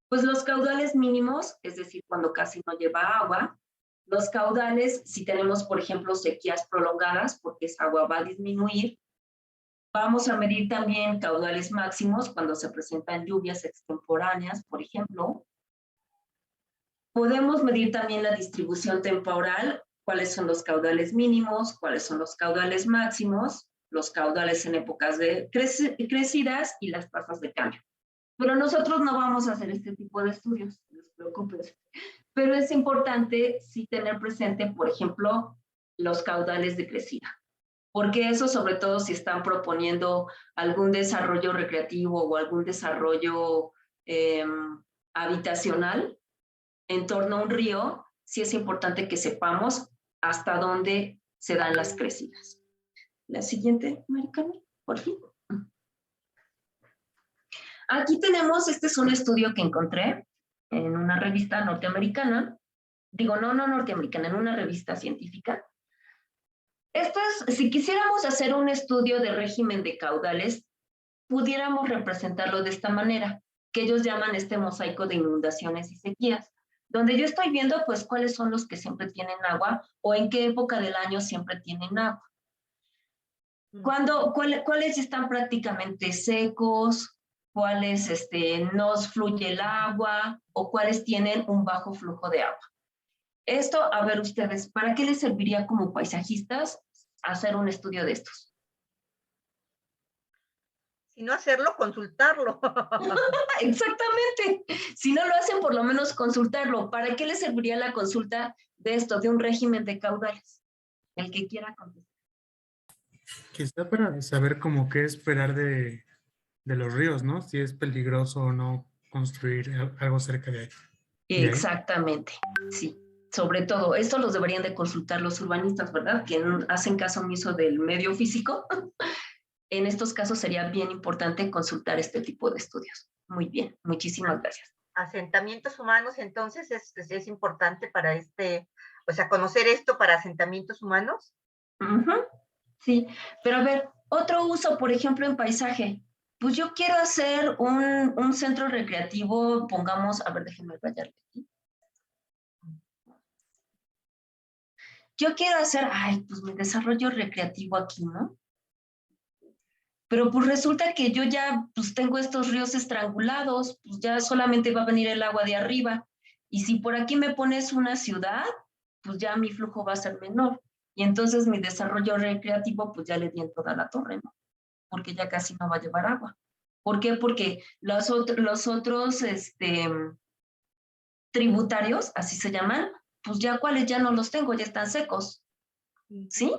Speaker 2: Pues los caudales mínimos, es decir, cuando casi no lleva agua. Los caudales, si tenemos, por ejemplo, sequías prolongadas, porque esa agua va a disminuir. Vamos a medir también caudales máximos cuando se presentan lluvias extemporáneas, por ejemplo. Podemos medir también la distribución temporal, cuáles son los caudales mínimos, cuáles son los caudales máximos, los caudales en épocas de crecidas y las tasas de cambio. Pero nosotros no vamos a hacer este tipo de estudios, no les preocupes. Pero es importante sí tener presente, por ejemplo, los caudales de crecida. Porque eso, sobre todo si están proponiendo algún desarrollo recreativo o algún desarrollo habitacional en torno a un río, sí es importante que sepamos hasta dónde se dan las crecidas. La siguiente, Maricarmen, por fin. Aquí tenemos, este es un estudio que encontré en una revista norteamericana, digo, no norteamericana, en una revista científica. Esto es, si quisiéramos hacer un estudio de régimen de caudales, pudiéramos representarlo de esta manera, que ellos llaman este mosaico de inundaciones y sequías, donde yo estoy viendo pues cuáles son los que siempre tienen agua o en qué época del año siempre tienen agua. ¿Cuáles están prácticamente secos? ¿Cuáles no fluye el agua? ¿O cuáles tienen un bajo flujo de agua? Esto, a ver ustedes, ¿para qué les serviría como paisajistas hacer un estudio de estos?
Speaker 1: Si no hacerlo, consultarlo.
Speaker 2: Exactamente. Si no lo hacen, por lo menos consultarlo. ¿Para qué les serviría la consulta de esto, de un régimen de caudales? El que quiera contestar.
Speaker 6: Quizá para saber cómo qué esperar de los ríos, ¿no? Si es peligroso o no construir algo cerca de ahí.
Speaker 2: Exactamente, sí. Sobre todo, esto los deberían de consultar los urbanistas, ¿verdad? Que hacen caso omiso del medio físico. En estos casos sería bien importante consultar este tipo de estudios. Muy bien, muchísimas gracias.
Speaker 1: Asentamientos humanos, entonces, es importante para o sea, conocer esto para asentamientos humanos.
Speaker 2: Sí, pero a ver, otro uso, por ejemplo, en paisaje. Pues yo quiero hacer un centro recreativo, pongamos, a ver, déjenme rayarle aquí. Yo quiero hacer, pues mi desarrollo recreativo aquí, ¿no? Pero pues resulta que yo ya pues tengo estos ríos estrangulados, pues ya solamente va a venir el agua de arriba. Y si por aquí me pones una ciudad, pues ya mi flujo va a ser menor. Y entonces mi desarrollo recreativo pues ya le di en toda la torre, ¿no? Porque ya casi no va a llevar agua. ¿Por qué? Porque los otros tributarios, así se llaman, pues ya cuáles ya no los tengo, ya están secos. ¿Sí?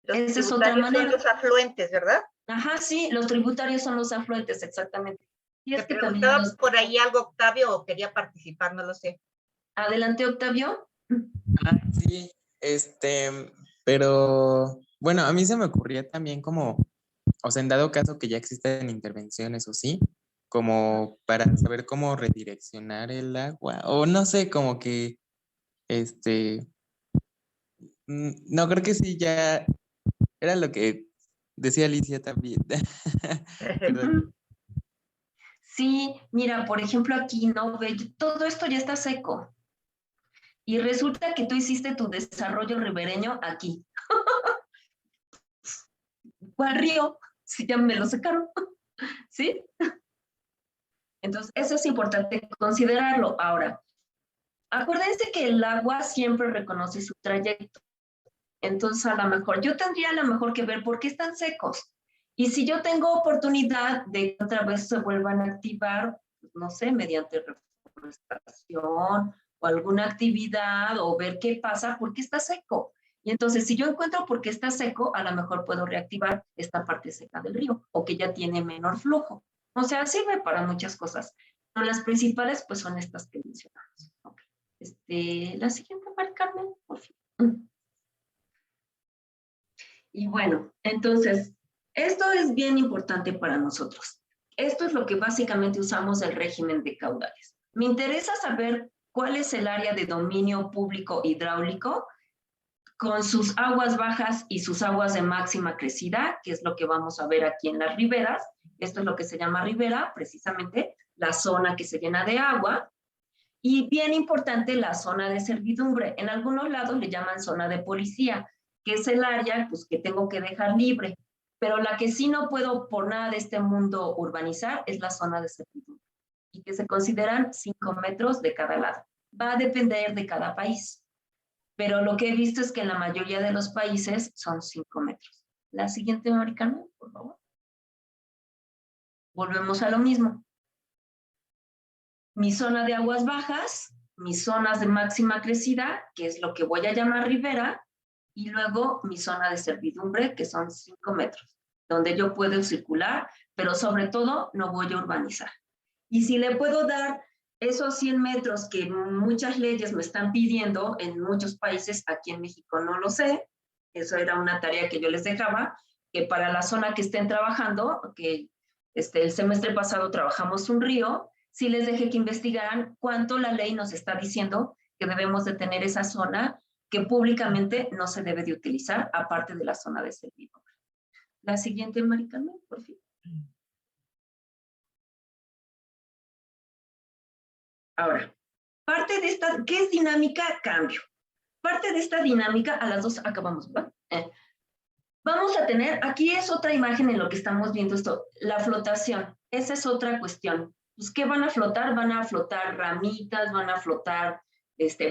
Speaker 1: Esa es otra manera. Son los afluentes, ¿verdad?
Speaker 2: Ajá, sí, los tributarios son los afluentes, exactamente.
Speaker 1: Y es que preguntaba por ahí algo, Octavio, o quería participar, no lo sé.
Speaker 2: Adelante, Octavio.
Speaker 7: Sí, pero bueno, a mí se me ocurría también como, o sea, en dado caso que ya existen intervenciones o sí, como para saber cómo redireccionar el agua, o no sé, como que, no, creo que sí, ya era lo que decía Alicia también. Perdón.
Speaker 2: Sí, mira, por ejemplo aquí, ¿no? Todo esto ya está seco. Y resulta que tú hiciste tu desarrollo ribereño aquí. ¿Cuál río? Si ya me lo secaron. ¿Sí? Entonces, eso es importante considerarlo. Ahora, acuérdense que el agua siempre reconoce su trayecto. Entonces, a lo mejor, yo tendría a lo mejor que ver por qué están secos. Y si yo tengo oportunidad de que otra vez se vuelvan a activar, no sé, mediante reforestación o alguna actividad o ver qué pasa, por qué está seco. Y entonces, si yo encuentro por qué está seco, a lo mejor puedo reactivar esta parte seca del río o que ya tiene menor flujo. O sea, sirve para muchas cosas. Pero las principales, pues, son estas que mencionamos. Okay. La siguiente, Maricarmen, por fin. Y bueno, entonces, esto es bien importante para nosotros. Esto es lo que básicamente usamos del régimen de caudales. Me interesa saber cuál es el área de dominio público hidráulico con sus aguas bajas y sus aguas de máxima crecida, que es lo que vamos a ver aquí en las riberas. Esto es lo que se llama ribera, precisamente la zona que se llena de agua. Y bien importante, la zona de servidumbre. En algunos lados le llaman zona de policía, que es el área pues, que tengo que dejar libre. Pero la que sí no puedo por nada de este mundo urbanizar es la zona de servidumbre, y que se consideran 5 metros de cada lado. Va a depender de cada país, pero lo que he visto es que en la mayoría de los países son 5 metros. La siguiente, Maricana, por favor. Volvemos a lo mismo. Mi zona de aguas bajas, mis zonas de máxima crecida, que es lo que voy a llamar ribera, y luego mi zona de servidumbre, que son 5 metros, donde yo puedo circular, pero sobre todo no voy a urbanizar. Y si le puedo dar esos 100 metros que muchas leyes me están pidiendo en muchos países, aquí en México no lo sé, eso era una tarea que yo les dejaba, que para la zona que estén trabajando, que el semestre pasado trabajamos un río, sí les dejé que investigaran cuánto la ley nos está diciendo que debemos de tener esa zona que públicamente no se debe de utilizar, aparte de la zona de servidumbre. La siguiente, Maricarmen, por fin. Ahora, parte de esta, ¿qué es dinámica? Cambio. Parte de esta dinámica, a las 2 acabamos, ¿verdad? Vamos a tener, aquí es otra imagen en lo que estamos viendo esto, la flotación. Esa es otra cuestión. Pues, ¿qué van a flotar? Van a flotar ramitas, van a flotar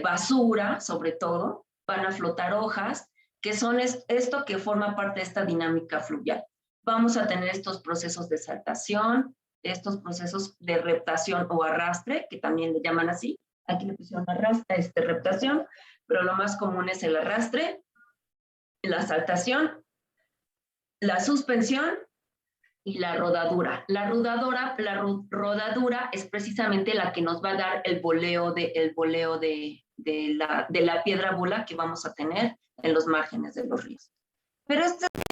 Speaker 2: basura, sobre todo, van a flotar hojas, que son esto que forma parte de esta dinámica fluvial. Vamos a tener estos procesos de saltación, estos procesos de reptación o arrastre, que también le llaman así. Aquí le pusieron reptación, pero lo más común es el arrastre, la saltación, la suspensión y la rodadura. La rodadura es precisamente la que nos va a dar el boleo de la piedra bola que vamos a tener en los márgenes de los ríos. Pero esto es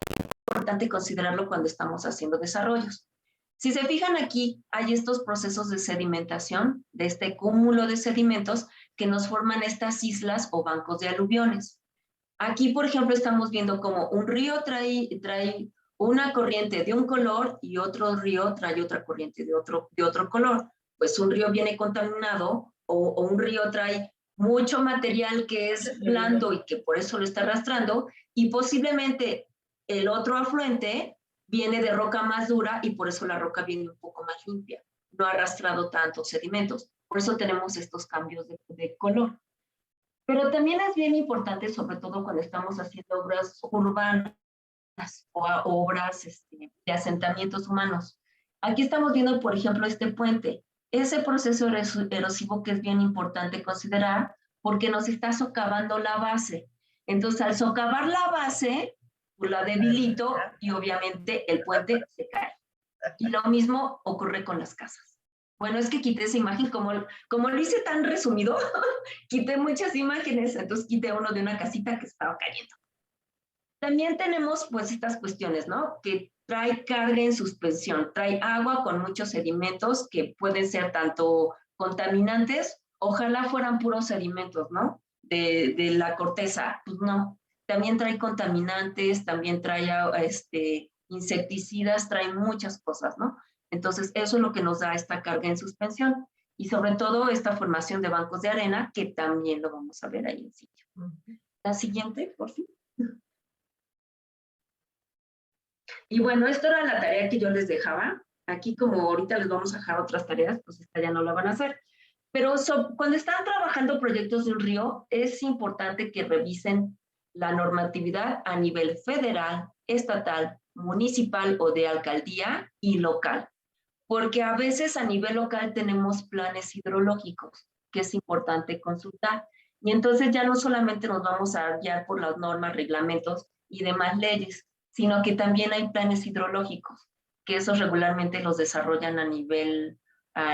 Speaker 2: importante considerarlo cuando estamos haciendo desarrollos. Si se fijan aquí, hay estos procesos de sedimentación, de este cúmulo de sedimentos que nos forman estas islas o bancos de aluviones. Aquí, por ejemplo, estamos viendo cómo un río trae una corriente de un color y otro río trae otra corriente de otro color. Pues un río viene contaminado o un río trae mucho material que es blando y que por eso lo está arrastrando, y posiblemente el otro afluente viene de roca más dura y por eso la roca viene un poco más limpia, no ha arrastrado tantos sedimentos. Por eso tenemos estos cambios de color. Pero también es bien importante, sobre todo cuando estamos haciendo obras urbanas o obras de asentamientos humanos. Aquí estamos viendo, por ejemplo, este puente. Ese proceso erosivo que es bien importante considerar porque nos está socavando la base. Entonces, al socavar la base, la debilito y obviamente el puente se cae. Y lo mismo ocurre con las casas. Bueno, es que quité esa imagen, como lo hice tan resumido, quité muchas imágenes, entonces quité uno de una casita que estaba cayendo. También tenemos pues estas cuestiones, ¿no? Que trae carga en suspensión, trae agua con muchos sedimentos que pueden ser tanto contaminantes, ojalá fueran puros sedimentos, ¿no? De la corteza, pues no. También trae contaminantes, también trae insecticidas, trae muchas cosas, ¿no? Entonces, eso es lo que nos da esta carga en suspensión. Y sobre todo, esta formación de bancos de arena, que también lo vamos a ver ahí en sitio. La siguiente, por fin. Y bueno, esto era la tarea que yo les dejaba. Aquí, como ahorita les vamos a dejar otras tareas, pues esta ya no la van a hacer. Pero cuando están trabajando proyectos de un río, es importante que revisen la normatividad a nivel federal, estatal, municipal o de alcaldía y local. Porque a veces a nivel local tenemos planes hidrológicos que es importante consultar. Y entonces ya no solamente nos vamos a guiar por las normas, reglamentos y demás leyes, sino que también hay planes hidrológicos, que esos regularmente los desarrollan a nivel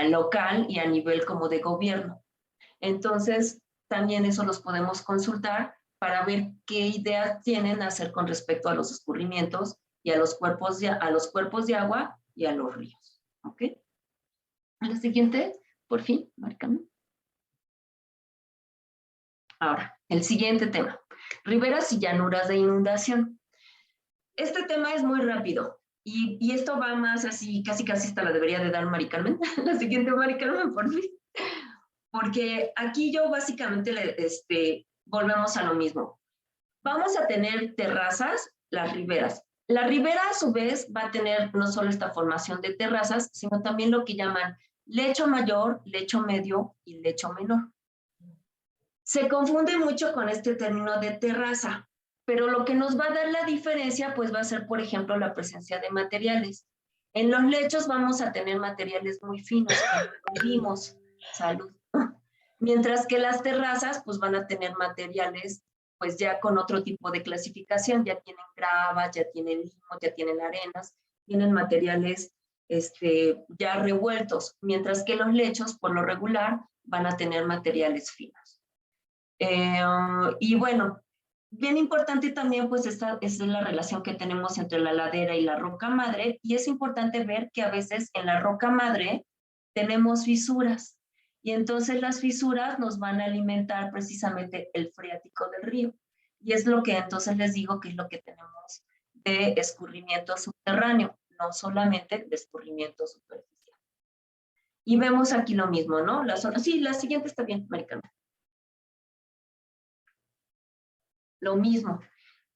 Speaker 2: local y a nivel como de gobierno. Entonces, también eso los podemos consultar para ver qué ideas tienen hacer con respecto a los escurrimientos y a los cuerpos de agua y a los ríos. ¿Ok? A la siguiente, por fin, márcame. Ahora, el siguiente tema. Riberas y llanuras de inundación. Este tema es muy rápido y esto va más así, casi esta la debería de dar Mari Carmen, la siguiente Mari Carmen, por fin. Porque aquí yo básicamente volvemos a lo mismo. Vamos a tener terrazas, las riberas. La ribera a su vez va a tener no solo esta formación de terrazas, sino también lo que llaman lecho mayor, lecho medio y lecho menor. Se confunde mucho con este término de terraza, pero lo que nos va a dar la diferencia pues va a ser, por ejemplo, la presencia de materiales. En los lechos vamos a tener materiales muy finos, como vimos, salud. Mientras que las terrazas pues van a tener materiales pues ya con otro tipo de clasificación, ya tienen grava, ya tienen limo, ya tienen arenas, tienen materiales ya revueltos, mientras que los lechos por lo regular van a tener materiales finos. Y bueno, bien importante también pues esta es la relación que tenemos entre la ladera y la roca madre, y es importante ver que a veces en la roca madre tenemos fisuras, y entonces las fisuras nos van a alimentar precisamente el freático del río, y es lo que entonces les digo que es lo que tenemos de escurrimiento subterráneo, no solamente de escurrimiento superficial. Y vemos aquí lo mismo, ¿no? La zona, sí, la siguiente está bien, Maricarmen. Lo mismo.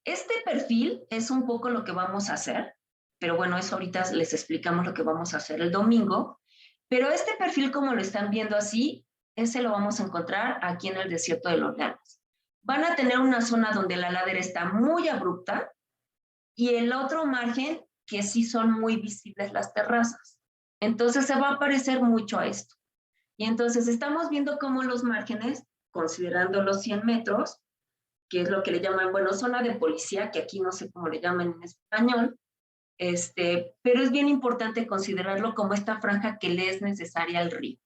Speaker 2: Este perfil es un poco lo que vamos a hacer, pero bueno, eso ahorita les explicamos lo que vamos a hacer el domingo. Pero este perfil, como lo están viendo así, ese lo vamos a encontrar aquí en el desierto de los Llanos. Van a tener una zona donde la ladera está muy abrupta y el otro margen que sí son muy visibles las terrazas. Entonces se va a parecer mucho a esto. Y entonces estamos viendo cómo los márgenes, considerando los 100 metros, que es lo que le llaman, bueno, zona de policía, que aquí no sé cómo le llaman en español, pero es bien importante considerarlo como esta franja que le es necesaria al río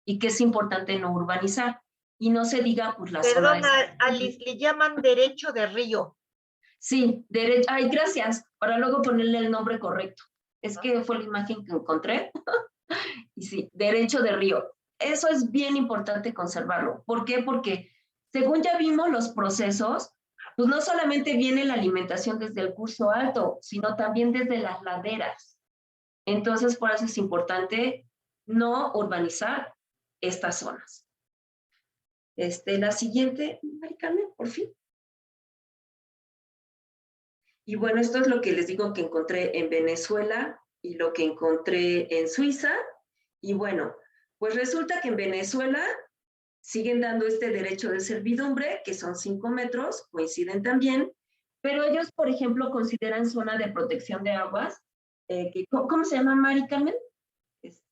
Speaker 2: y que es importante no urbanizar. Y no se diga, pues la zona...
Speaker 1: Perdona, Alice, le llaman derecho de río.
Speaker 2: Sí, derecho... Ay, gracias, para luego ponerle el nombre correcto. Es que fue la imagen que encontré. Y sí, derecho de río. Eso es bien importante conservarlo. ¿Por qué? Porque según ya vimos los procesos, pues no solamente viene la alimentación desde el curso alto, sino también desde las laderas. Entonces, por eso es importante no urbanizar estas zonas. La siguiente, Mari Carmen, por fin. Y bueno, esto es lo que les digo que encontré en Venezuela y lo que encontré en Suiza. Y bueno, pues resulta que en Venezuela siguen dando este derecho de servidumbre, que son 5 metros, coinciden también, pero ellos, por ejemplo, consideran zona de protección de aguas, ¿cómo se llama, Mari Carmen?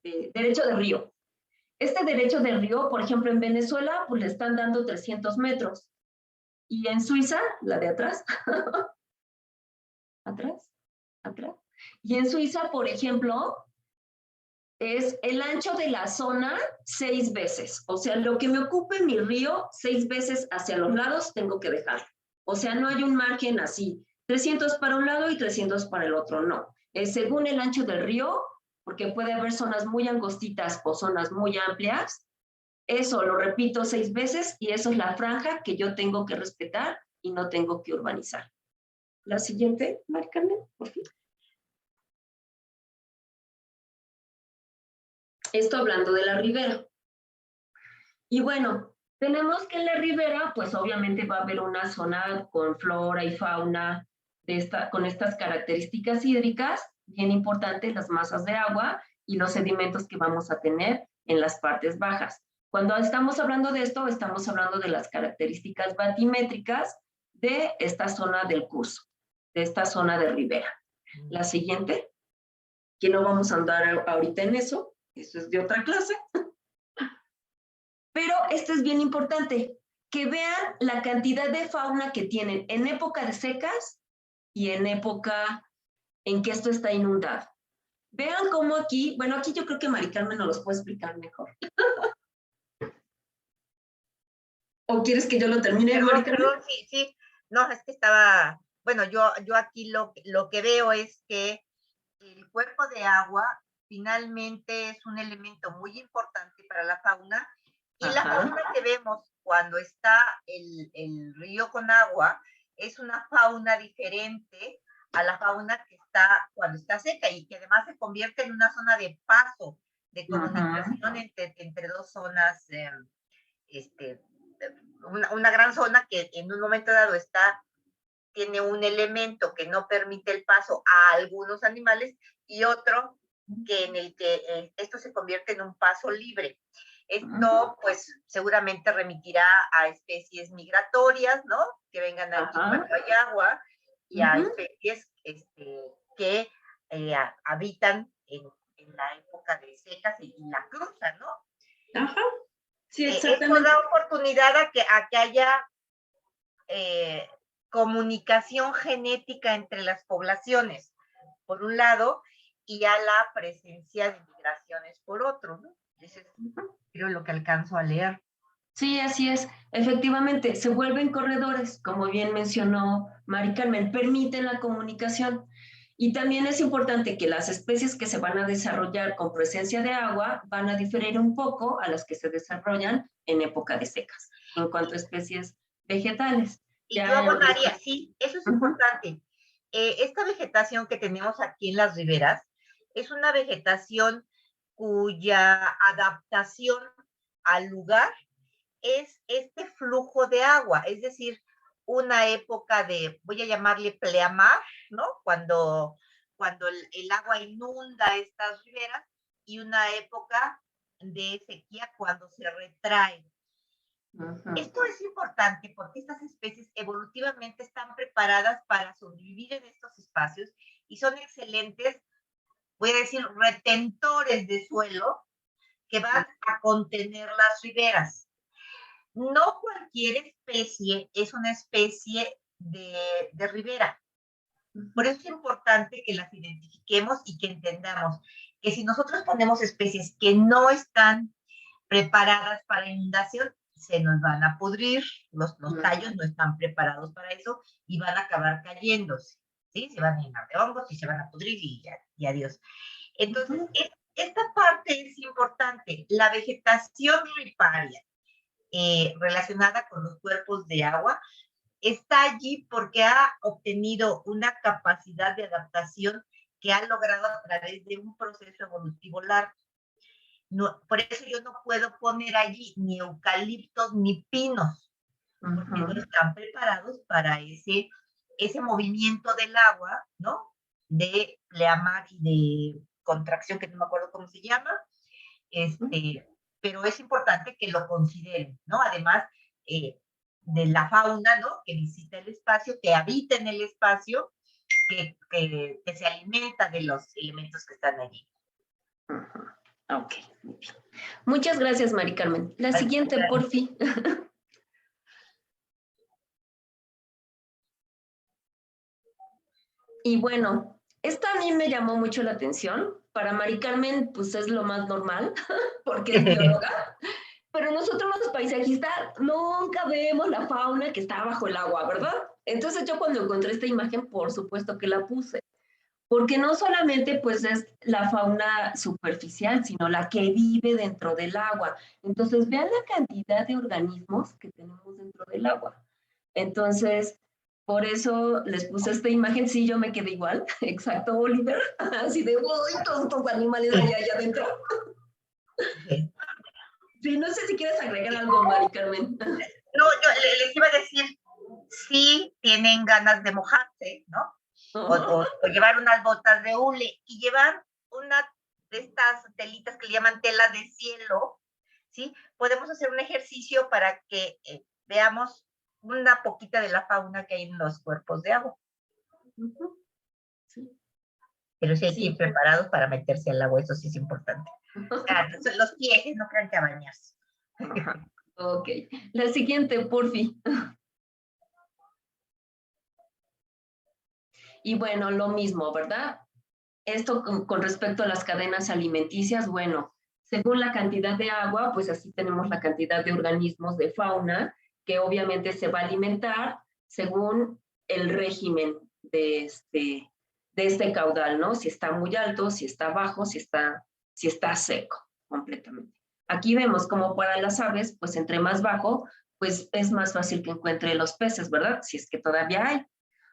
Speaker 2: Derecho de río. Este derecho de río, por ejemplo, en Venezuela, pues le están dando 300 metros. Y en Suiza, la de atrás, atrás. Y en Suiza, por ejemplo, es el ancho de la zona 6 veces. O sea, lo que me ocupe mi río 6 veces hacia los lados tengo que dejar. O sea, no hay un margen así, 300 para un lado y 300 para el otro, no. Es según el ancho del río, porque puede haber zonas muy angostitas o zonas muy amplias. Eso lo repito 6 veces y eso es la franja que yo tengo que respetar y no tengo que urbanizar. La siguiente, Mari Carmen, por fin. Esto hablando de la ribera. Y bueno, tenemos que en la ribera, pues obviamente va a haber una zona con flora y fauna con estas características hídricas, bien importantes, las masas de agua y los sedimentos que vamos a tener en las partes bajas. Cuando estamos hablando de esto, estamos hablando de las características batimétricas de esta zona del curso, de esta zona de ribera. La siguiente, que no vamos a andar ahorita en eso es de otra clase. Pero esto es bien importante, que vean la cantidad de fauna que tienen en época de secas y en época en que esto está inundado. Vean cómo aquí, bueno, aquí yo creo que Mari Carmen nos los puede explicar mejor. ¿O quieres que yo lo termine, Mari Carmen?
Speaker 1: Perdón, sí. No, es que estaba, bueno, yo aquí lo que veo es que el cuerpo de agua finalmente es un elemento muy importante para la fauna y la fauna que vemos cuando está el río con agua, es una fauna diferente a la fauna que está cuando está seca y que además se convierte en una zona de paso, de comunicación entre dos zonas, una gran zona que en un momento dado tiene un elemento que no permite el paso a algunos animales y otro que en el que esto se convierte en un paso libre. Esto, pues, seguramente remitirá a especies migratorias, ¿no? Que vengan aquí cuando hay agua y a especies que habitan en la época de secas y la cruzan, ¿no?
Speaker 2: Ajá. Sí, exactamente.
Speaker 1: Esto da oportunidad a que haya comunicación genética entre las poblaciones, por un lado, y a la presencia de migraciones por otro, ¿no? Eso es, creo, lo que alcanzo a leer.
Speaker 2: Sí, así es. Efectivamente, se vuelven corredores, como bien mencionó Mari Carmen, permiten la comunicación. Y también es importante que las especies que se van a desarrollar con presencia de agua van a diferir un poco a las que se desarrollan en época de secas, en cuanto a especies vegetales.
Speaker 1: Y yo abonaría, sí, eso es importante. Esta vegetación que tenemos aquí en las riberas es una vegetación cuya adaptación al lugar es este flujo de agua, es decir, una época de, voy a llamarle pleamar, ¿no? Cuando el agua inunda estas riberas, y una época de sequía cuando se retrae. Esto es importante porque estas especies evolutivamente están preparadas para sobrevivir en estos espacios y son excelentes, voy a decir, retentores de suelo que van a contener las riberas. No cualquier especie es una especie de ribera. Por eso es importante que las identifiquemos y que entendamos que si nosotros ponemos especies que no están preparadas para inundación, se nos van a pudrir, los tallos no están preparados para eso y van a acabar cayéndose, ¿sí? Se van a llenar de hongos y se van a pudrir y adiós. Entonces, esta parte es importante. La vegetación riparia relacionada con los cuerpos de agua está allí porque ha obtenido una capacidad de adaptación que ha logrado a través de un proceso evolutivo largo. No, por eso yo no puedo poner allí ni eucaliptos ni pinos, porque no están preparados para ese movimiento del agua, ¿no? De pleamar y de contracción, que no me acuerdo cómo se llama, pero es importante que lo consideren, ¿no? Además de la fauna, ¿no? Que visita el espacio, que habita en el espacio, que se alimenta de los elementos que están allí.
Speaker 2: Ok, muy bien. Muchas gracias, Mari Carmen. La siguiente, por fin. Y bueno, esta a mí me llamó mucho la atención. Para Mari Carmen, pues es lo más normal, porque es bióloga. Pero nosotros los paisajistas nunca vemos la fauna que está bajo el agua, ¿verdad? Entonces yo cuando encontré esta imagen, por supuesto que la puse. Porque no solamente pues es la fauna superficial, sino la que vive dentro del agua. Entonces vean la cantidad de organismos que tenemos dentro del agua. Entonces, por eso les puse esta imagen. Sí, yo me quedé igual, exacto, Oliver, así de, uy, todos estos animales allá adentro. Sí, no sé si quieres agregar algo, Mari Carmen.
Speaker 1: No, yo les iba a decir, sí tienen ganas de mojarse, ¿no? O llevar unas botas de hule y llevar una de estas telitas que le llaman tela de cielo, ¿sí? Podemos hacer un ejercicio para que veamos una poquita de la fauna que hay en los cuerpos de agua. Sí. Pero sí hay que ir preparados para meterse al agua, eso sí es importante. Los pies, no crean que a bañarse.
Speaker 2: Ok. La siguiente, por fin. Y bueno, lo mismo, ¿verdad? Esto con respecto a las cadenas alimenticias, bueno, según la cantidad de agua, pues así tenemos la cantidad de organismos de fauna que obviamente se va a alimentar según el régimen de este caudal, ¿no? Si está muy alto, si está bajo, si está seco completamente. Aquí vemos como para las aves, pues entre más bajo, pues es más fácil que encuentre los peces, ¿verdad? Si es que todavía hay.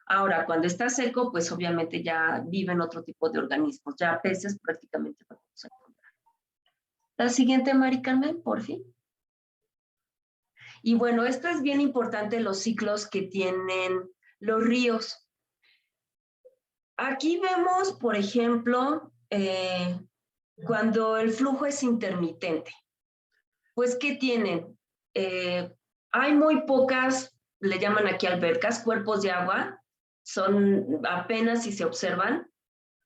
Speaker 2: Ahora, cuando está seco, pues obviamente ya viven otro tipo de organismos, ya peces prácticamente no vamos a encontrar. La siguiente, Mari Carmen, por fin. Y bueno, esto es bien importante, los ciclos que tienen los ríos. Aquí vemos, por ejemplo, cuando el flujo es intermitente. Pues, ¿qué tienen? Hay muy pocas, le llaman aquí albercas, cuerpos de agua, son apenas si se observan,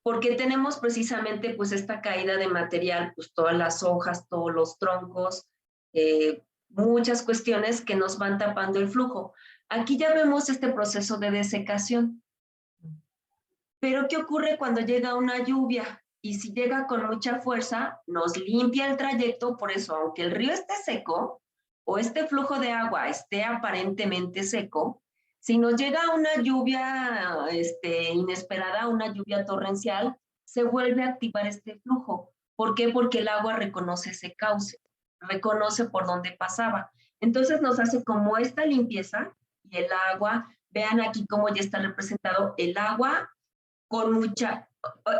Speaker 2: porque tenemos precisamente pues esta caída de material, pues todas las hojas, todos los troncos, muchas cuestiones que nos van tapando el flujo. Aquí ya vemos este proceso de desecación. Pero ¿qué ocurre cuando llega una lluvia? Y si llega con mucha fuerza, nos limpia el trayecto, por eso, aunque el río esté seco o este flujo de agua esté aparentemente seco, si nos llega una lluvia inesperada, una lluvia torrencial, se vuelve a activar este flujo. ¿Por qué? Porque el agua reconoce ese cauce, reconoce por dónde pasaba. Entonces nos hace como esta limpieza y el agua, vean aquí cómo ya está representado el agua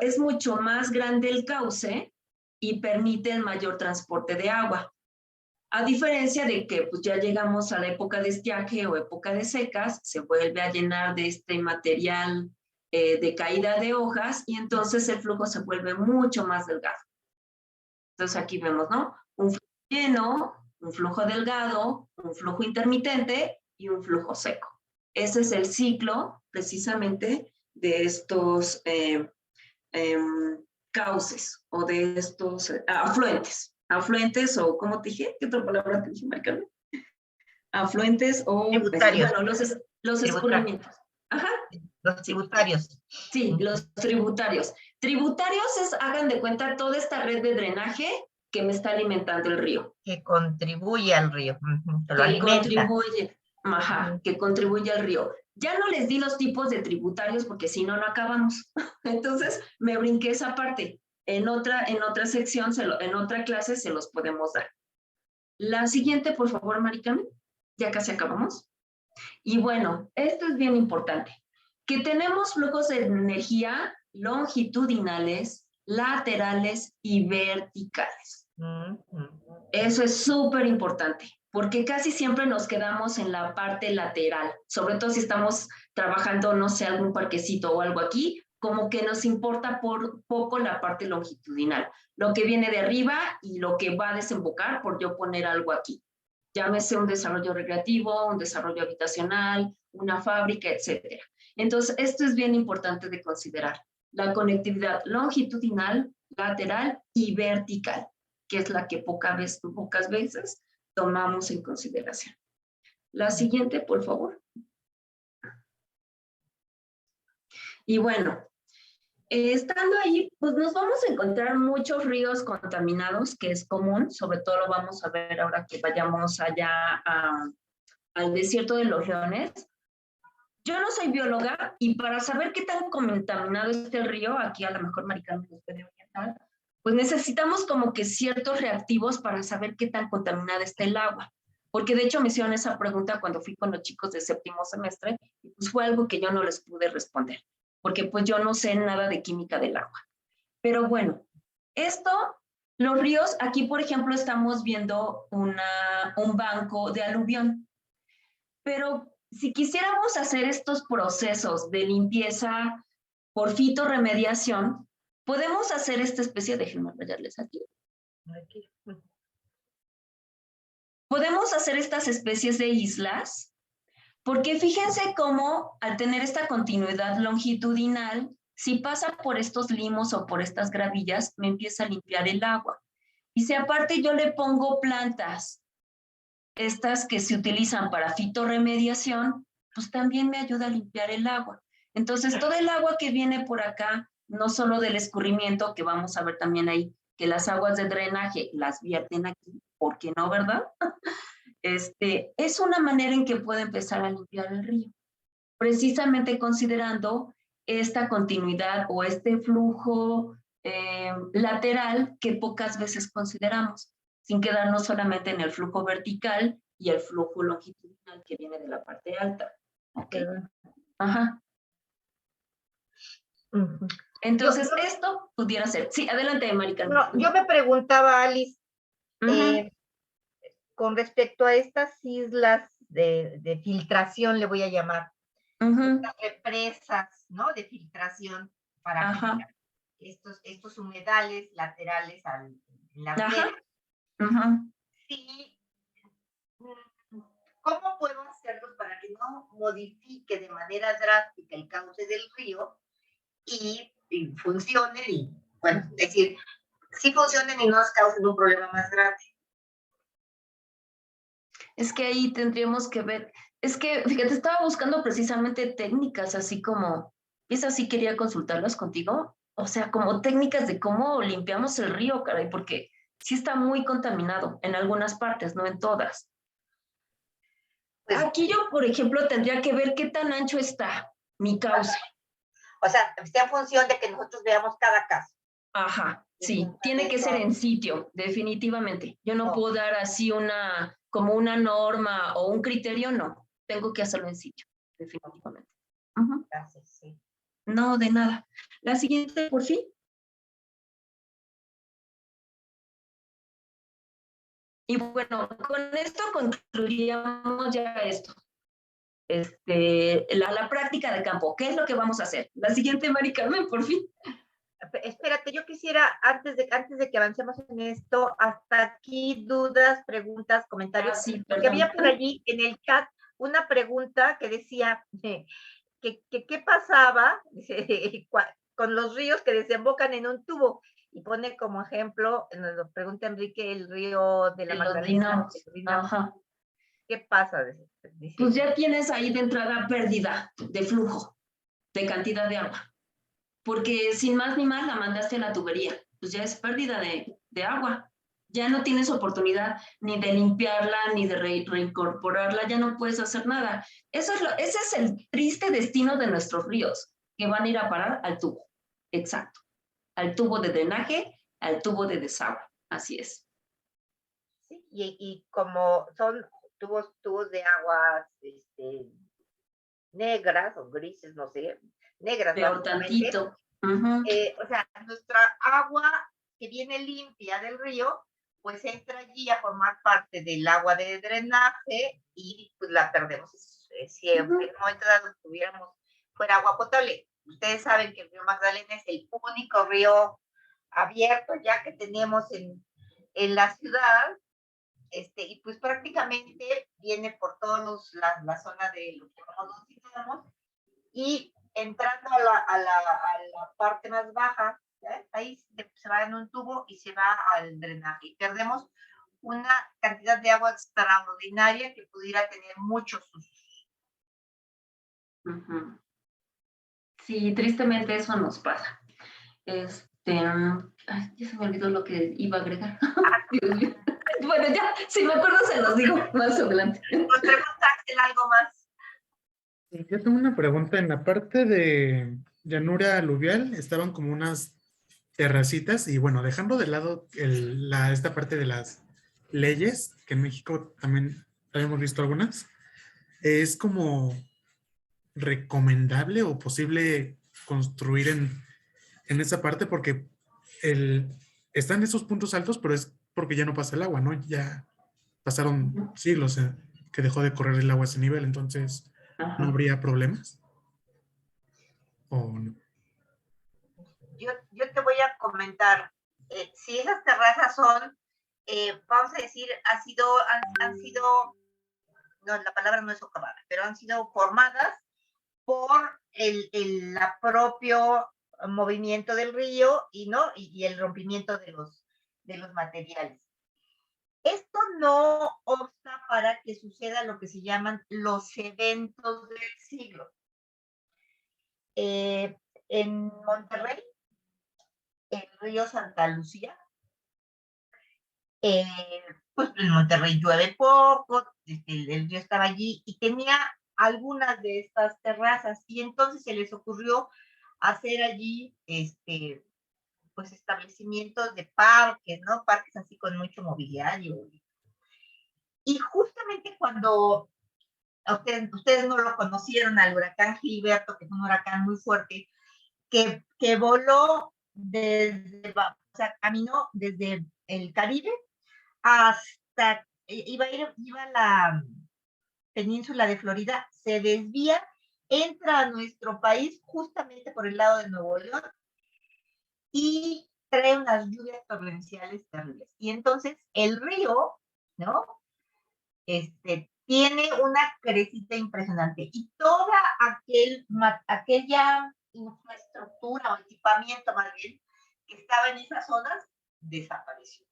Speaker 2: es mucho más grande el cauce y permite el mayor transporte de agua. A diferencia de que pues, ya llegamos a la época de estiaje o época de secas, se vuelve a llenar de este material de caída de hojas y entonces el flujo se vuelve mucho más delgado. Entonces aquí vemos, ¿no? Un flujo lleno, un flujo delgado, un flujo intermitente y un flujo seco. Ese es el ciclo precisamente de estos cauces o de estos afluentes o, ¿cómo te dije? ¿Qué otra palabra te dije, Maricarmen? Afluentes o,
Speaker 1: tributarios.
Speaker 2: Bueno, los escurrimientos. Ajá.
Speaker 1: Los tributarios.
Speaker 2: Sí, los tributarios. Tributarios es, hagan de cuenta, toda esta red de drenaje que me está alimentando el río.
Speaker 1: Que contribuye al río.
Speaker 2: Que contribuye al río. Ya no les di los tipos de tributarios porque si no, no acabamos. Entonces, me brinqué esa parte. En otra sección, en otra clase, se los podemos dar. La siguiente, por favor, Mari Carmen. Ya casi acabamos. Y bueno, esto es bien importante. Que tenemos flujos de energía longitudinales, laterales y verticales. Eso es súper importante, porque casi siempre nos quedamos en la parte lateral, sobre todo si estamos trabajando, no sé, algún parquecito o algo aquí, como que nos importa por poco la parte longitudinal, lo que viene de arriba y lo que va a desembocar por yo poner algo aquí. Llámese un desarrollo recreativo, un desarrollo habitacional, una fábrica, etc. Entonces, esto es bien importante de considerar. La conectividad longitudinal, lateral y vertical, que es la que pocas veces tomamos en consideración. La siguiente, por favor. Y bueno, estando ahí, pues nos vamos a encontrar muchos ríos contaminados, que es común, sobre todo lo vamos a ver ahora que vayamos allá al desierto de los Leones. Yo no soy bióloga y para saber qué tan contaminado está el río, aquí a lo mejor Mari Carmen nos puede orientar, pues necesitamos como que ciertos reactivos para saber qué tan contaminada está el agua. Porque de hecho me hicieron esa pregunta cuando fui con los chicos de séptimo semestre y pues fue algo que yo no les pude responder, porque pues yo no sé nada de química del agua. Pero bueno, los ríos, aquí por ejemplo estamos viendo un banco de aluvión, pero si quisiéramos hacer estos procesos de limpieza por fitorremediación, podemos hacer esta especie, déjenme rayarles aquí. Podemos hacer estas especies de islas, porque fíjense cómo al tener esta continuidad longitudinal, si pasa por estos limos o por estas gravillas, me empieza a limpiar el agua. Y si aparte yo le pongo plantas, estas que se utilizan para fitorremediación, pues también me ayuda a limpiar el agua. Entonces, todo el agua que viene por acá, no solo del escurrimiento, que vamos a ver también ahí, que las aguas de drenaje las vierten aquí, ¿por qué no, verdad? Es una manera en que puede empezar a limpiar el río, precisamente considerando esta continuidad o este flujo lateral que pocas veces consideramos. sin quedarnos solamente en el flujo vertical y el flujo longitudinal que viene de la parte alta. ¿Ok? Ajá. Entonces, esto pudiera ser. Sí, adelante, Maricarmen.
Speaker 1: No, yo me preguntaba, Alice, con respecto a estas islas de filtración, le voy a llamar, estas represas, ¿no? De filtración para filtrar estos humedales laterales a la vereda. Sí. ¿Cómo puedo hacerlo para que no modifique de manera drástica el cauce del río y funcionen y, bueno, es decir, sí funcionen y no nos causen un problema más grande?
Speaker 2: Es que ahí tendríamos que ver, es que, fíjate, estaba buscando precisamente técnicas así como, esas sí quería consultarlas contigo, o sea, como técnicas de cómo limpiamos el río, caray, porque sí está muy contaminado en algunas partes, no en todas. Pues, aquí yo, por ejemplo, tendría que ver qué tan ancho está mi cauce.
Speaker 1: O sea, está en función de que nosotros veamos cada caso.
Speaker 2: Ajá, sí, tiene que ser en sitio, definitivamente. Yo no puedo dar así como una norma o un criterio, no. Tengo que hacerlo en sitio, definitivamente.
Speaker 1: Gracias, sí.
Speaker 2: No, de nada. La siguiente, por fin. Y bueno, con esto concluiríamos ya esto. La práctica de campo. ¿Qué es lo que vamos a hacer? La siguiente, Mari Carmen, por fin.
Speaker 1: Espérate, yo quisiera, antes de que avancemos en esto, hasta aquí dudas, preguntas, comentarios,
Speaker 2: sí,
Speaker 1: porque había por allí en el chat una pregunta que decía que qué pasaba con los ríos que desembocan en un tubo, y pone como ejemplo, nos pregunta Enrique, el río de la Magdalena.
Speaker 2: Ajá.
Speaker 1: ¿Qué pasa?
Speaker 2: Dice, pues ya tienes ahí de entrada pérdida de flujo, de cantidad de agua. Porque sin más ni más la mandaste a la tubería, pues ya es pérdida de agua. Ya no tienes oportunidad ni de limpiarla, ni de reincorporarla, ya no puedes hacer nada. Ese es el triste destino de nuestros ríos, que van a ir a parar al tubo. Exacto. Al tubo de drenaje, al tubo de desagüe. Así es.
Speaker 1: Sí, y como son tubos de aguas negras o grises, no sé, negras.
Speaker 2: Pero tantito.
Speaker 1: O sea, nuestra agua que viene limpia del río, pues entra allí a formar parte del agua de drenaje y pues la perdemos. Si en un momento dado fuera agua potable, ustedes saben que el río Magdalena es el único río abierto ya que tenemos en la ciudad, y pues prácticamente viene por todos la zona de los Sísmos, y entrando a la parte más baja, ahí se va en un tubo y se va al drenaje. Y perdemos una cantidad de agua extraordinaria que pudiera tener muchos usos.
Speaker 2: Sí, tristemente eso nos pasa. Ay, ya se me olvidó lo que iba a agregar. Bueno, ya, si me acuerdo se los digo más adelante.
Speaker 1: Pues preguntaste algo más.
Speaker 6: Yo tengo una pregunta. En la parte de llanura aluvial estaban como unas terracitas y bueno, dejando de lado esta parte de las leyes, que en México también habíamos visto algunas, es como recomendable o posible construir en esa parte porque están esos puntos altos, pero es porque ya no pasa el agua, ¿no? Ya pasaron siglos que dejó de correr el agua a ese nivel, entonces ¿no habría problemas? ¿O no?
Speaker 1: Yo te voy a comentar, si esas terrazas son, vamos a decir, han sido, no, la palabra no es socavada, pero han sido formadas por el propio movimiento del río y el rompimiento de los materiales. Esto no obsta para que suceda lo que se llaman los eventos del siglo. En Monterrey, el río Santa Lucía, pues en Monterrey llueve poco, el río estaba allí y tenía algunas de estas terrazas y entonces se les ocurrió hacer allí pues establecimientos de parques, ¿no? Parques así con mucho mobiliario. Y justamente cuando ustedes no lo conocieron, al huracán Gilberto, que es un huracán muy fuerte, que voló desde, o sea, caminó desde el Caribe hasta, iba a la península de Florida, se desvía, entra a nuestro país justamente por el lado de Nuevo León y trae unas lluvias torrenciales terribles. Y entonces el río, ¿no? Tiene una crecida impresionante y toda aquella infraestructura o equipamiento más bien que estaba en esas zonas desapareció.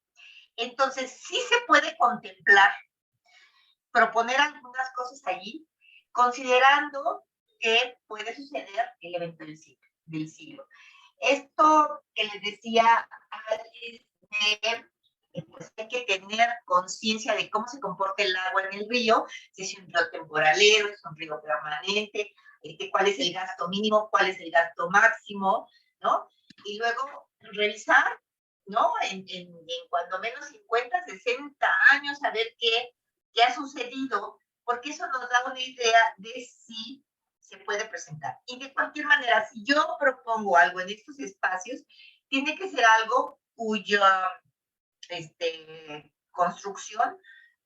Speaker 1: Entonces sí se puede contemplar, proponer algunas cosas allí, considerando que puede suceder el evento del siglo. Esto que les decía pues hay que tener conciencia de cómo se comporta el agua en el río, si es un río temporalero, es un río permanente, cuál es el gasto mínimo, cuál es el gasto máximo, ¿no? Y luego revisar, ¿no? En cuando menos 50, 60 años, a ver qué ha sucedido, porque eso nos da una idea de si se puede presentar. Y de cualquier manera, si yo propongo algo en estos espacios, tiene que ser algo cuya construcción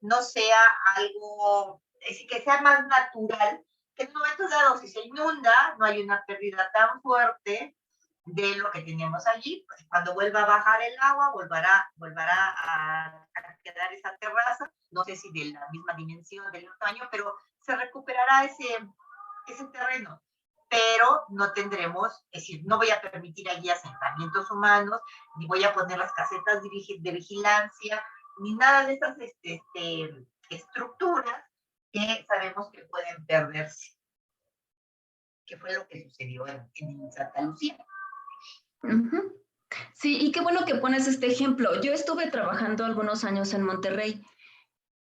Speaker 1: no sea algo, que sea más natural, que en un momento dado, si se inunda, no hay una pérdida tan fuerte de lo que teníamos allí. Pues cuando vuelva a bajar el agua, volverá a quedar esa terraza, no sé si de la misma dimensión, del tamaño, pero se recuperará ese terreno. Pero no tendremos, es decir, no voy a permitir allí asentamientos humanos, ni voy a poner las casetas de vigilancia, ni nada de esas estructuras que sabemos que pueden perderse, que fue lo que sucedió en Santa Lucía.
Speaker 2: Uh-huh. Sí, y qué bueno que pones este ejemplo. Yo estuve trabajando algunos años en Monterrey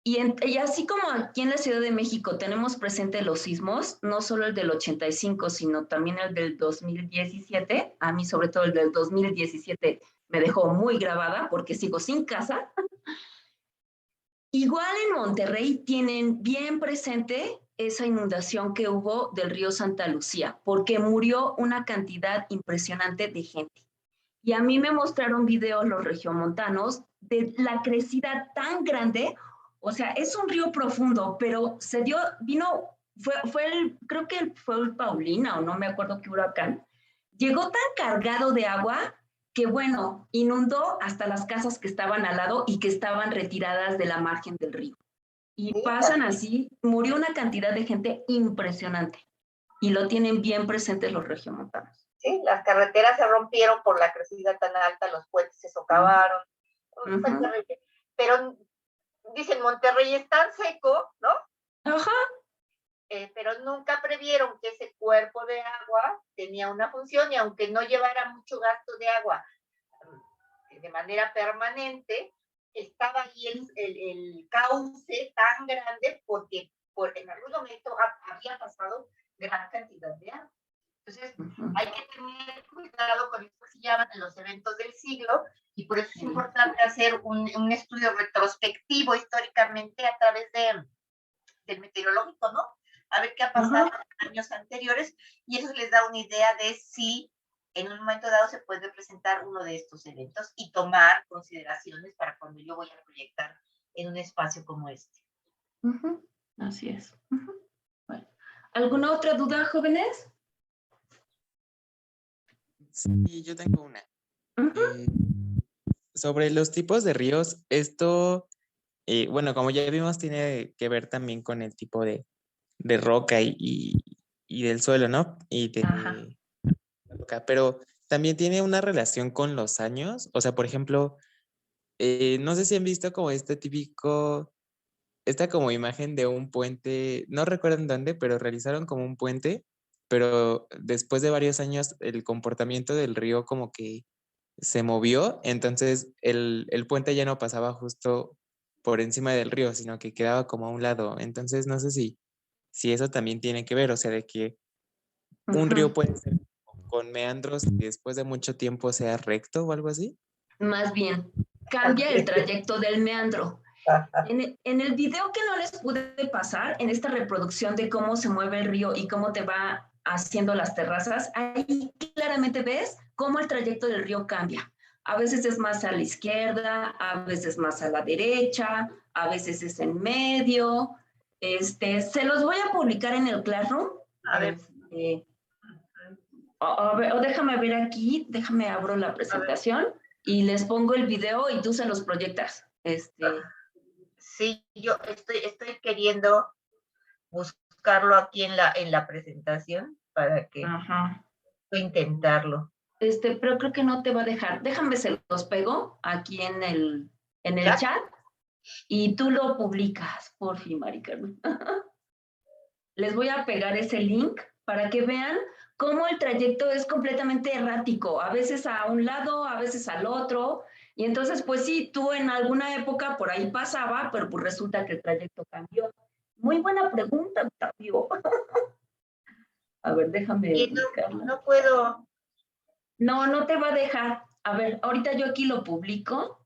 Speaker 2: y así como aquí en la Ciudad de México tenemos presente los sismos, no solo el del 85, sino también el del 2017. A mí sobre todo el del 2017 me dejó muy grabada porque sigo sin casa. Igual en Monterrey tienen bien presente esa inundación que hubo del río Santa Lucía, porque murió una cantidad impresionante de gente. Y a mí me mostraron videos los regiomontanos de la crecida tan grande, o sea, es un río profundo, pero creo que fue el Paulina o no me acuerdo qué huracán, llegó tan cargado de agua que bueno, inundó hasta las casas que estaban al lado y que estaban retiradas de la margen del río. Y pasan así, murió una cantidad de gente impresionante. Y lo tienen bien presentes los regiomontanos.
Speaker 1: Sí, las carreteras se rompieron por la crecida tan alta, los puentes se socavaron. Uh-huh. Pero dicen, Monterrey es tan seco, ¿no?
Speaker 2: Ajá.
Speaker 1: Pero nunca previeron que ese cuerpo de agua tenía una función y aunque no llevara mucho gasto de agua de manera permanente, estaba ahí el cauce tan grande porque en algún momento había pasado gran cantidad de agua. Entonces, hay que tener cuidado con esto que se llaman los eventos del siglo y por eso es importante hacer un estudio retrospectivo históricamente a través del meteorológico, ¿no? A ver qué ha pasado en años anteriores y eso les da una idea de si en un momento dado se puede presentar uno de estos eventos y tomar consideraciones para cuando yo voy a proyectar en un espacio como este.
Speaker 2: Así es. Bueno. ¿Alguna otra duda, jóvenes?
Speaker 7: Sí, yo tengo una. Sobre los tipos de ríos, esto, bueno, como ya vimos, tiene que ver también con el tipo de roca y del suelo, ¿no? Y de roca, pero también tiene una relación con los años. O sea, por ejemplo, no sé si han visto como esta como imagen de un puente, no recuerdo en dónde, pero realizaron como un puente, pero después de varios años el comportamiento del río como que se movió, entonces el puente ya no pasaba justo por encima del río, sino que quedaba como a un lado. Entonces no sé si eso también tiene que ver, o sea, de que un río puede ser con meandros y después de mucho tiempo sea recto o algo así.
Speaker 2: Más bien, cambia el trayecto del meandro. En el video que no les pude pasar, en esta reproducción de cómo se mueve el río y cómo te va haciendo las terrazas, ahí claramente ves cómo el trayecto del río cambia. A veces es más a la izquierda, a veces más a la derecha, a veces es en medio. Se los voy a publicar en el Classroom.
Speaker 1: A ver.
Speaker 2: O déjame ver aquí, déjame abro la presentación y les pongo el video y tú se los proyectas.
Speaker 1: Sí, yo estoy queriendo buscarlo aquí en la presentación para que voy a intentarlo.
Speaker 2: Pero creo que no te va a dejar. Déjame, se los pego aquí en el chat y tú lo publicas, por fin, Mari Carmen. Les voy a pegar ese link para que vean cómo el trayecto es completamente errático, a veces a un lado, a veces al otro, y entonces pues sí, tú en alguna época por ahí pasaba, pero pues resulta que el trayecto cambió. Muy buena pregunta, Octavio. A ver, déjame buscarla.
Speaker 1: No puedo.
Speaker 2: No te va a dejar. A ver, ahorita yo aquí lo publico.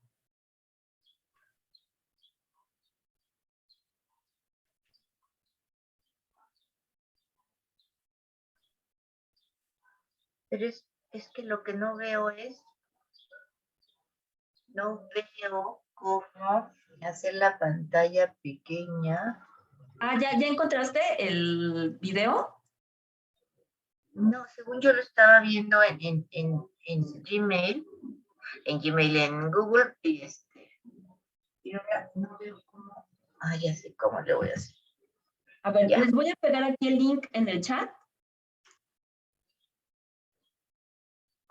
Speaker 1: Pero es que lo que no veo no veo cómo hacer la pantalla pequeña.
Speaker 2: ¿Ya encontraste el video?
Speaker 1: No, según yo lo estaba viendo en Gmail, en Google, y ahora no veo cómo. Ya sé cómo le voy a hacer.
Speaker 2: A ver, les voy a pegar aquí el link en el chat.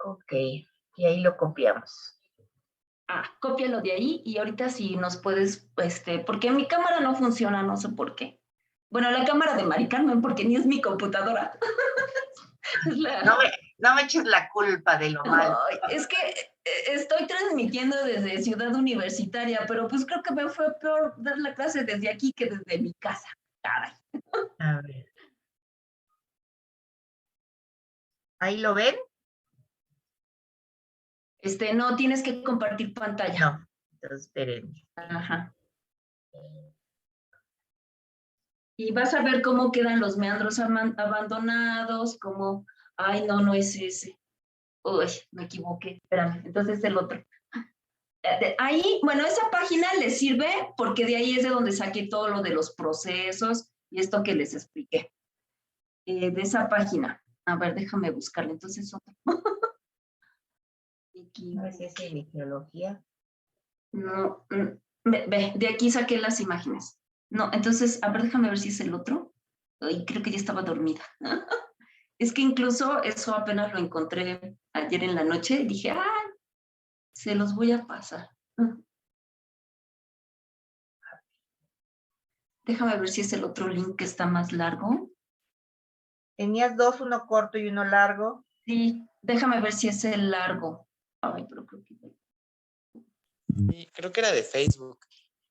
Speaker 1: Ok, y ahí lo copiamos.
Speaker 2: Cópialo de ahí y ahorita si nos puedes, porque mi cámara no funciona, no sé por qué. Bueno, la cámara de Mari Carmen, porque ni es mi computadora.
Speaker 1: No me eches la culpa de lo malo.
Speaker 2: Es que estoy transmitiendo desde Ciudad Universitaria, pero pues creo que me fue peor dar la clase desde aquí que desde mi casa. Caray.
Speaker 1: A ver. ¿Ahí lo ven?
Speaker 2: No, tienes que compartir pantalla.
Speaker 1: No, entonces esperen.
Speaker 2: Ajá. Y vas a ver cómo quedan los meandros abandonados, como, no es ese. Uy, me equivoqué, espérame, entonces el otro. Ahí, bueno, esa página les sirve porque de ahí es de donde saqué todo lo de los procesos y esto que les expliqué. De esa página. A ver, déjame buscarla, entonces otro.
Speaker 1: No es ese de geología.
Speaker 2: No, ve, de aquí saqué las imágenes. No, entonces, a ver, déjame ver si es el otro. Ay, creo que ya estaba dormida. Es que incluso eso apenas lo encontré ayer en la noche. Dije, se los voy a pasar. Déjame ver si es el otro link que está más largo.
Speaker 1: Tenías dos, uno corto y uno largo.
Speaker 2: Sí, déjame ver si es el largo. Ay, pero creo que...
Speaker 7: Sí, creo que era de Facebook,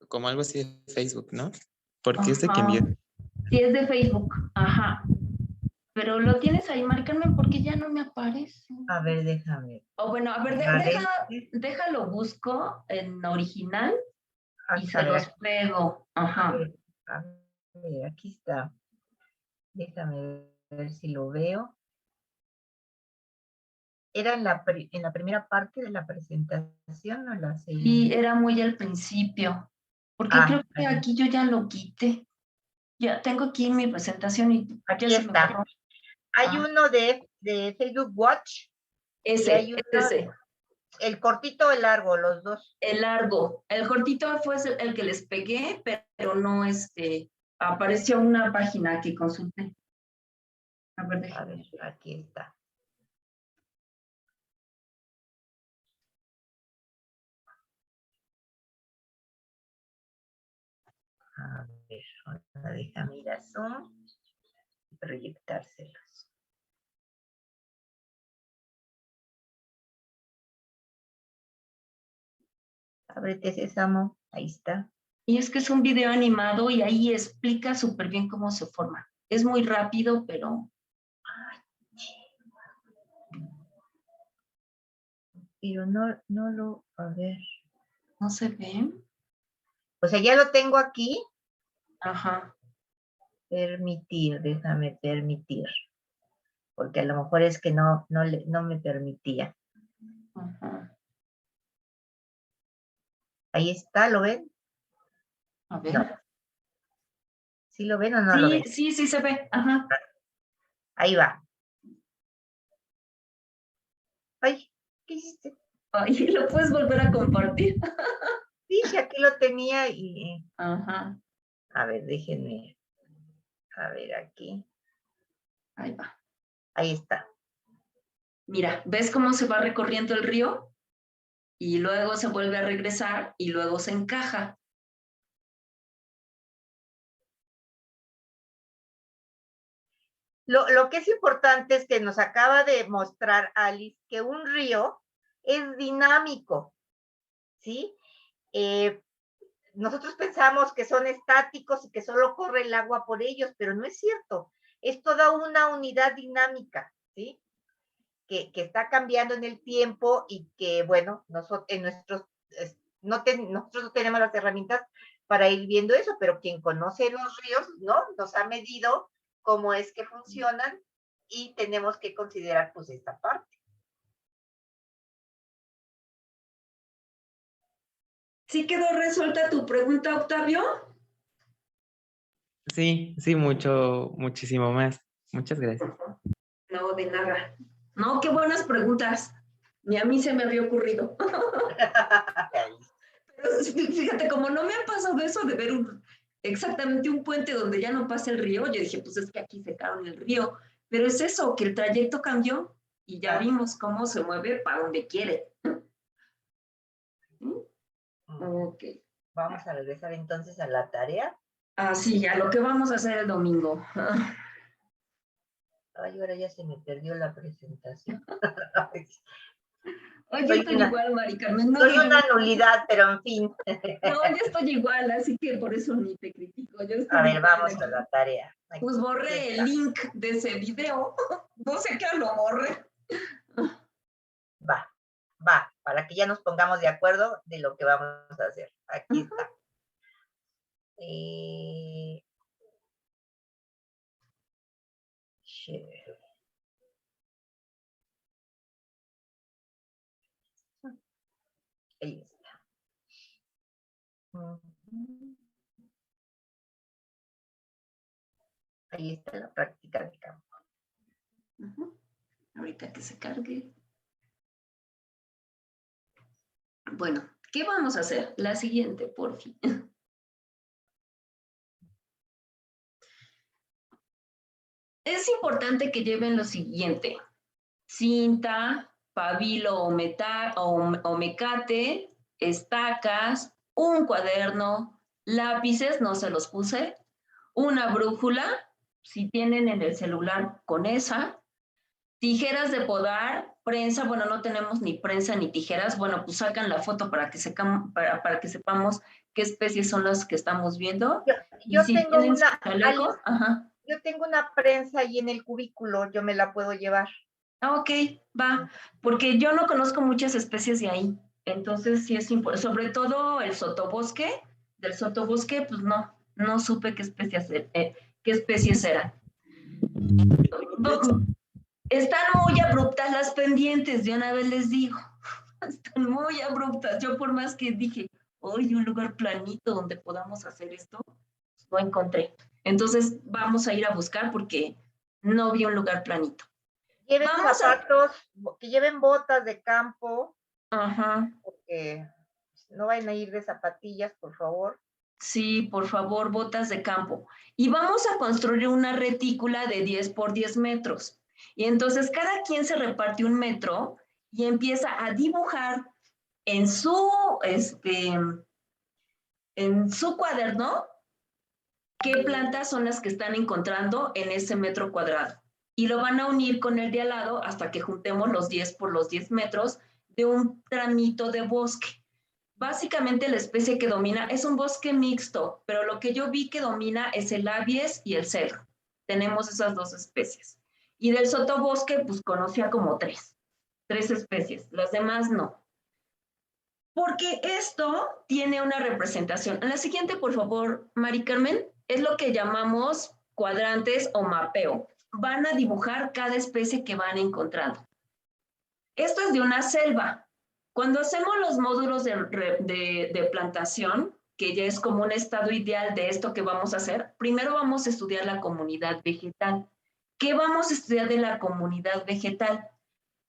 Speaker 7: como algo así de Facebook, ¿no? Porque es de que envié.
Speaker 2: Sí, es de Facebook, ajá. Pero lo tienes ahí, márcame porque ya no me aparece.
Speaker 1: A ver, déjame.
Speaker 2: Bueno, a ver, déjalo busco en original y se los pego. Ajá.
Speaker 1: A ver, aquí está. Déjame ver si lo veo. ¿Era en la primera parte de la presentación o la segunda?
Speaker 2: Sí, era muy al principio. Porque creo que aquí yo ya lo quité. Ya tengo aquí mi presentación y
Speaker 1: aquí ya está. Hay uno de Facebook Watch.
Speaker 2: Ese.
Speaker 1: El cortito o el largo, los dos.
Speaker 2: El largo. El cortito fue el que les pegué, pero no apareció una página que consulté. A ver,
Speaker 1: aquí está. A ver, déjame ir a Zoom y proyectárselos. Ábrete, Sésamo, ahí está.
Speaker 2: Y es que es un video animado y ahí explica súper bien cómo se forma. Es muy rápido, pero...
Speaker 1: pero no lo, a ver.
Speaker 2: ¿No se ve?
Speaker 1: O sea, ya lo tengo aquí.
Speaker 2: Ajá.
Speaker 1: Permitir, déjame permitir. Porque a lo mejor es que no me permitía.
Speaker 2: Ajá.
Speaker 1: Ahí está, ¿lo ven?
Speaker 2: A ver.
Speaker 1: No. ¿Sí lo ven o no lo ven?
Speaker 2: Sí se ve. Ajá.
Speaker 1: Ahí va. Ay, ¿qué hiciste?
Speaker 2: Ay, ¿lo puedes volver a compartir?
Speaker 1: Sí, aquí lo tenía y...
Speaker 2: Ajá.
Speaker 1: A ver, déjenme. A ver, aquí.
Speaker 2: Ahí va.
Speaker 1: Ahí está.
Speaker 2: Mira, ¿ves cómo se va recorriendo el río? Y luego se vuelve a regresar y luego se encaja.
Speaker 1: Lo que es importante es que nos acaba de mostrar Alice que un río es dinámico, ¿sí? Nosotros pensamos que son estáticos y que solo corre el agua por ellos, pero no es cierto. Es toda una unidad dinámica, ¿sí? Que está cambiando en el tiempo y que, bueno, nosotros no tenemos las herramientas para ir viendo eso, pero quien conoce los ríos, ¿no? Nos ha medido cómo es que funcionan y tenemos que considerar, pues, esta parte.
Speaker 2: ¿Sí quedó resuelta tu pregunta, Octavio?
Speaker 7: Sí, muchísimo más. Muchas gracias.
Speaker 2: No, de nada. No, qué buenas preguntas. Ni a mí se me había ocurrido. Pero fíjate, como no me ha pasado eso de ver exactamente un puente donde ya no pasa el río, yo dije, pues es que aquí secaron el río. Pero es eso, que el trayecto cambió y ya vimos cómo se mueve para donde quiere. ¿Sí? Ok.
Speaker 1: Vamos a regresar entonces a la tarea.
Speaker 2: Sí, a lo que vamos a hacer el domingo.
Speaker 1: Ay, ahora ya se me perdió la presentación.
Speaker 2: Oye, yo estoy igual, Mari Carmen.
Speaker 1: Soy una nulidad, pero en fin.
Speaker 2: No, yo estoy igual, así que por eso ni te critico.
Speaker 1: A ver, vamos a la tarea.
Speaker 2: Aquí pues borré el link de ese video. No sé qué lo borré.
Speaker 1: Va, para que ya nos pongamos de acuerdo de lo que vamos a hacer. Aquí está. Ahí está. Ahí está la práctica de campo.
Speaker 2: Ahorita que se cargue. Bueno, ¿qué vamos a hacer? La siguiente, por fin. Es importante que lleven lo siguiente: cinta, pabilo o mecate, estacas, un cuaderno, lápices, no se los puse, una brújula, si tienen en el celular con esa, tijeras de podar, prensa, bueno, no tenemos ni prensa ni tijeras, bueno, pues sacan la foto para que sepamos qué especies son las que estamos viendo.
Speaker 1: Yo tengo
Speaker 2: yo
Speaker 1: tengo una prensa ahí en el cubículo, yo me la puedo llevar.
Speaker 2: Ok, va, porque yo no conozco muchas especies de ahí, entonces sí es importante, sobre todo el sotobosque, del sotobosque, pues no supe qué especies eran. Están muy abruptas las pendientes, de una vez les digo, están muy abruptas, yo por más que dije, hoy un lugar planito donde podamos hacer esto, no encontré, entonces vamos a ir a buscar porque no vi un lugar planito.
Speaker 1: Lleven zapatos, que lleven botas de campo.
Speaker 2: Ajá.
Speaker 1: Porque no vayan a ir de zapatillas, por favor.
Speaker 2: Sí, por favor, botas de campo. Y vamos a construir una retícula de 10 por 10 metros. Y entonces cada quien se reparte un metro y empieza a dibujar en su cuaderno qué plantas son las que están encontrando en ese metro cuadrado. Y lo van a unir con el de al lado hasta que juntemos los 10 por los 10 metros de un tramito de bosque. Básicamente la especie que domina es un bosque mixto, pero lo que yo vi que domina es el abies y el cedro. Tenemos esas dos especies. Y del sotobosque, pues conocía como 3. 3 especies, las demás no. Porque esto tiene una representación. En la siguiente, por favor, Mari Carmen, es lo que llamamos cuadrantes o mapeo. Van a dibujar cada especie que van encontrando. Esto es de una selva. Cuando hacemos los módulos de plantación, que ya es como un estado ideal de esto que vamos a hacer, primero vamos a estudiar la comunidad vegetal. ¿Qué vamos a estudiar de la comunidad vegetal?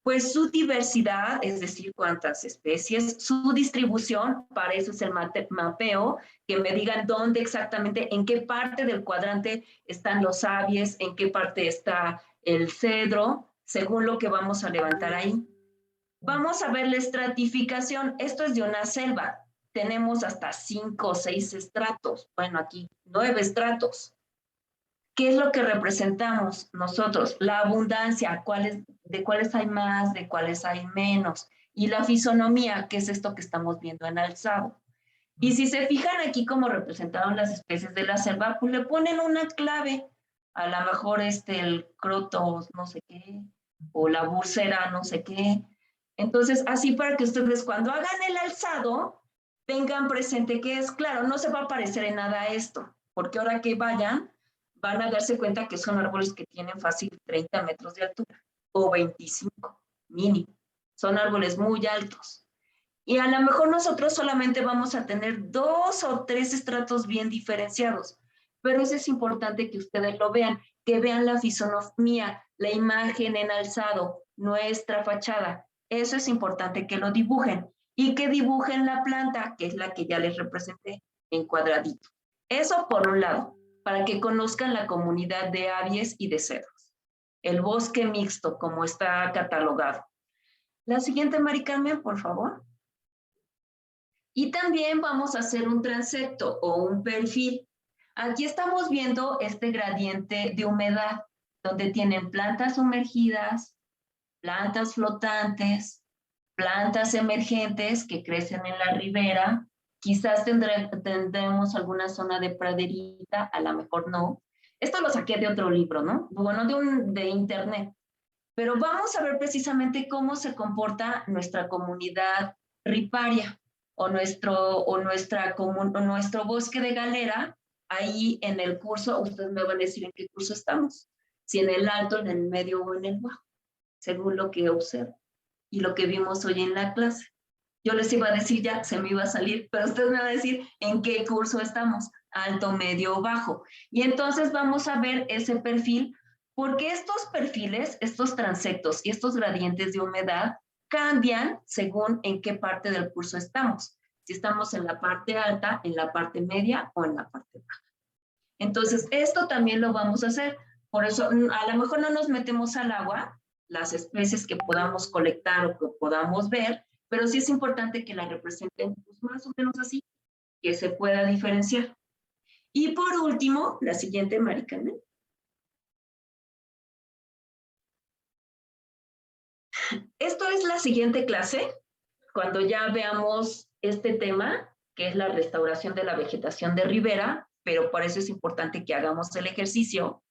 Speaker 2: Pues su diversidad, es decir, cuántas especies, su distribución, para eso es el mapeo, que me digan dónde exactamente, en qué parte del cuadrante están los abies, en qué parte está el cedro, según lo que vamos a levantar ahí. Vamos a ver la estratificación. Esto es de una selva. Tenemos hasta 5 o 6 estratos. Bueno, aquí 9 estratos. ¿Qué es lo que representamos nosotros? La abundancia, de cuáles hay más, de cuáles hay menos. Y la fisonomía, que es esto que estamos viendo en alzado. Y si se fijan aquí como representaron las especies de la selva, pues le ponen una clave. A lo mejor el croto no sé qué, o la bursera no sé qué. Entonces, así para que ustedes cuando hagan el alzado, tengan presente que es, claro, no se va a parecer en nada esto, porque ahora que vayan, van a darse cuenta que son árboles que tienen fácil 30 metros de altura, o 25, mínimo. Son árboles muy altos. Y a lo mejor nosotros solamente vamos a tener 2 o 3 estratos bien diferenciados, pero eso es importante que ustedes lo vean, que vean la fisonomía, la imagen en alzado, nuestra fachada. Eso es importante que lo dibujen y que dibujen la planta, que es la que ya les representé en cuadradito. Eso por un lado, para que conozcan la comunidad de abies y de cedros. El bosque mixto, como está catalogado. La siguiente, Mari Carmen, por favor. Y también vamos a hacer un transecto o un perfil. Aquí estamos viendo este gradiente de humedad, donde tienen plantas sumergidas, plantas flotantes, plantas emergentes que crecen en la ribera. Quizás tendremos alguna zona de praderita, a lo mejor no. Esto lo saqué de otro libro, ¿no? Bueno, de internet. Pero vamos a ver precisamente cómo se comporta nuestra comunidad riparia o nuestro bosque de galera. Ahí en el curso, ustedes me van a decir en qué curso estamos. Si en el alto, en el medio o en el bajo, según lo que observo y lo que vimos hoy en la clase. Yo les iba a decir ya, se me iba a salir, pero ustedes me van a decir en qué curso estamos, alto, medio o bajo. Y entonces vamos a ver ese perfil, porque estos perfiles, estos transectos y estos gradientes de humedad cambian según en qué parte del curso estamos. Si estamos en la parte alta, en la parte media o en la parte baja. Entonces, esto también lo vamos a hacer. Por eso, a lo mejor no nos metemos al agua, las especies que podamos colectar o que podamos ver, pero sí es importante que la representen pues, más o menos así, que se pueda diferenciar. Y por último, la siguiente, Mari Carmen. Esto es la siguiente clase, cuando ya veamos este tema, que es la restauración de la vegetación de ribera, pero por eso es importante que hagamos el ejercicio.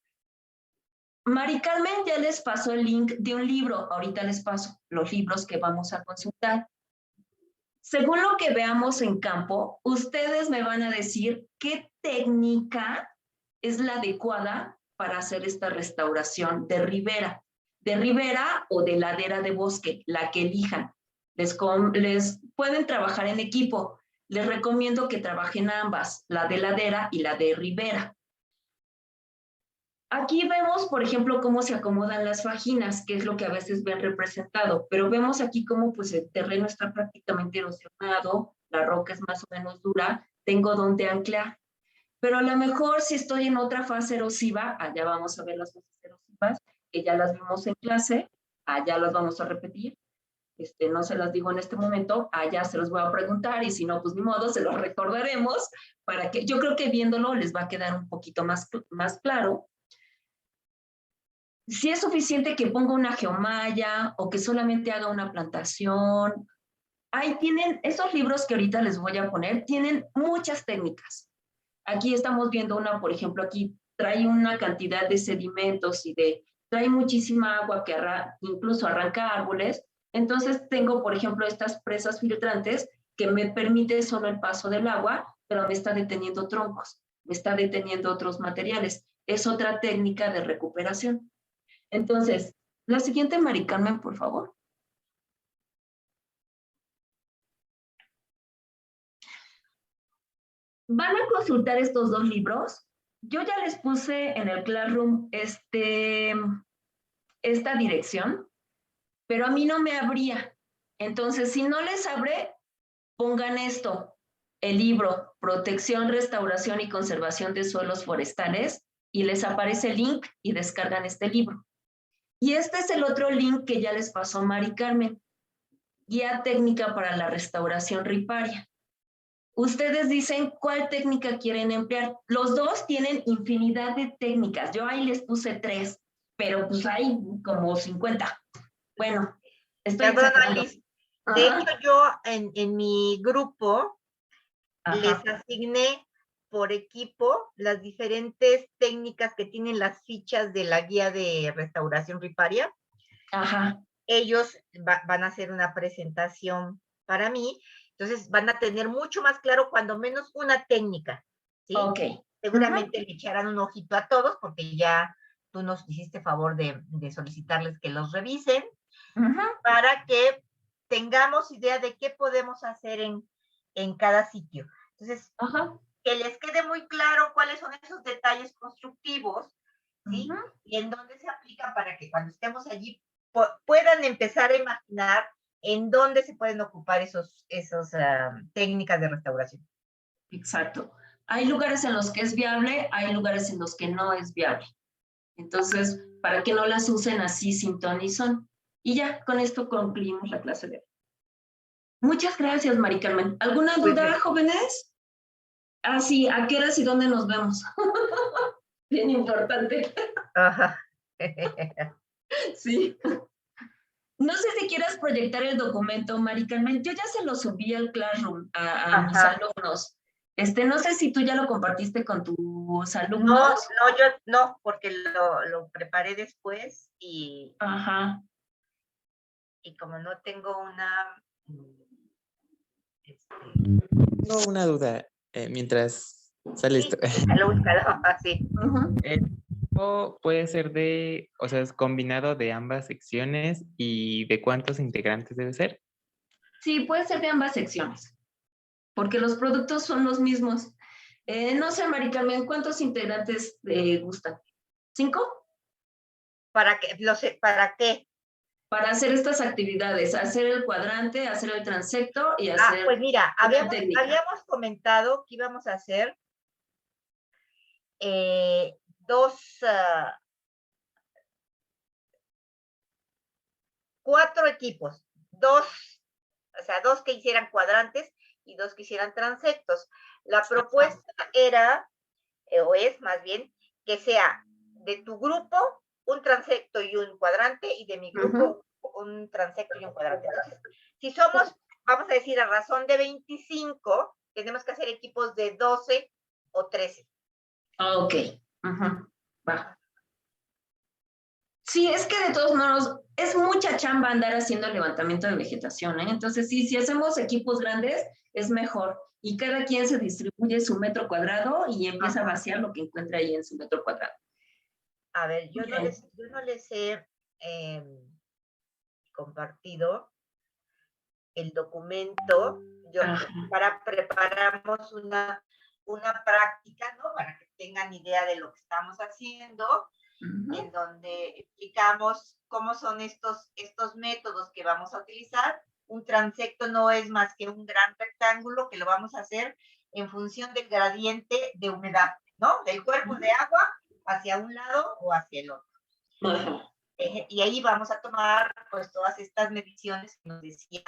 Speaker 2: Mari Carmen ya les pasó el link de un libro, ahorita les paso los libros que vamos a consultar. Según lo que veamos en campo, ustedes me van a decir qué técnica es la adecuada para hacer esta restauración de ribera o de ladera de bosque, la que elijan. Les pueden trabajar en equipo. Les recomiendo que trabajen ambas, la de ladera y la de ribera. Aquí vemos, por ejemplo, cómo se acomodan las fajinas, que es lo que a veces ven representado, pero vemos aquí cómo pues, el terreno está prácticamente erosionado, la roca es más o menos dura, tengo donde anclar. Pero a lo mejor si estoy en otra fase erosiva, allá vamos a ver las fases erosivas, que ya las vimos en clase, allá las vamos a repetir. No se las digo en este momento, allá se los voy a preguntar y si no, pues ni modo, se los recordaremos para que, yo creo que viéndolo les va a quedar un poquito más claro. Si es suficiente que ponga una geomalla o que solamente haga una plantación, ahí tienen, esos libros que ahorita les voy a poner, tienen muchas técnicas. Aquí estamos viendo una, por ejemplo, aquí trae una cantidad de sedimentos y trae muchísima agua que incluso arranca árboles. Entonces tengo, por ejemplo, estas presas filtrantes que me permite solo el paso del agua, pero me está deteniendo troncos, me está deteniendo otros materiales. Es otra técnica de recuperación. Entonces, la siguiente, Mari Carmen, por favor. Van a consultar estos dos libros. Yo ya les puse en el Classroom esta dirección, pero a mí no me abría. Entonces, si no les abre, pongan esto, el libro Protección, Restauración y Conservación de Suelos Forestales, y les aparece el link y descargan este libro. Y este es el otro link que ya les pasó Mari Carmen, Guía Técnica para la Restauración Riparia. Ustedes dicen cuál técnica quieren emplear. Los dos tienen infinidad de técnicas. Yo ahí les puse 3, pero pues hay como 50. Bueno, estoy exagerando.
Speaker 1: De hecho, yo en mi grupo les asigné por equipo las diferentes técnicas que tienen las fichas de la guía de restauración riparia. Ellos van a hacer una presentación para mí, entonces van a tener mucho más claro cuando menos una técnica, ¿sí? Seguramente le echarán un ojito a todos porque ya tú nos hiciste favor de solicitarles que los revisen para que tengamos idea de qué podemos hacer en cada sitio. Entonces, que les quede muy claro cuáles son esos detalles constructivos, ¿sí? Y en dónde se aplican para que cuando estemos allí puedan empezar a imaginar en dónde se pueden ocupar esos técnicas de restauración.
Speaker 2: Exacto. Hay lugares en los que es viable, hay lugares en los que no es viable. Entonces, para que no las usen así sin ton ni son. Y ya, con esto concluimos la clase de hoy. Muchas gracias, Mari Carmen. ¿Alguna duda, jóvenes? Ah, sí, ¿a qué horas y dónde nos vemos? Bien importante. Sí. No sé si quieras proyectar el documento, Mari Carmen. Yo ya se lo subí al Classroom a mis alumnos. No sé si tú ya lo compartiste con tus alumnos.
Speaker 1: No, yo no, porque lo preparé después y como no tengo una...
Speaker 7: Tengo una duda mientras sale esto.
Speaker 1: Sí.
Speaker 7: Puede ser o sea, es combinado de ambas secciones y ¿de cuántos integrantes debe ser?
Speaker 2: Sí, puede ser de ambas secciones, porque los productos son los mismos. No sé, Mari Carmen, ¿cuántos integrantes gustan? ¿5?
Speaker 1: ¿Para qué? ¿Para qué?
Speaker 2: Para hacer estas actividades, hacer el cuadrante, hacer el transecto y hacer...
Speaker 1: pues mira, habíamos comentado que íbamos a hacer 4 equipos, 2 que hicieran cuadrantes y 2 que hicieran transectos. La propuesta era, o es más bien, que sea de tu grupo un transecto y un cuadrante y de mi grupo un transecto y un cuadrante. Entonces, si somos, vamos a decir, a razón de 25, tenemos que hacer equipos de 12 o 13.
Speaker 2: Ok. Va. Sí, es que de todos modos es mucha chamba andar haciendo el levantamiento de vegetación, ¿eh? Entonces, sí, si hacemos equipos grandes, es mejor. Y cada quien se distribuye su metro cuadrado y empieza a vaciar lo que encuentra ahí en su metro cuadrado.
Speaker 1: A ver, yo no les he compartido el documento. Preparamos una práctica, ¿no? Para que tengan idea de lo que estamos haciendo, en donde explicamos cómo son estos métodos que vamos a utilizar. Un transecto no es más que un gran rectángulo que lo vamos a hacer en función del gradiente de humedad, ¿no? Del cuerpo de agua hacia un lado o hacia el otro. Y ahí vamos a tomar pues todas estas mediciones que nos decía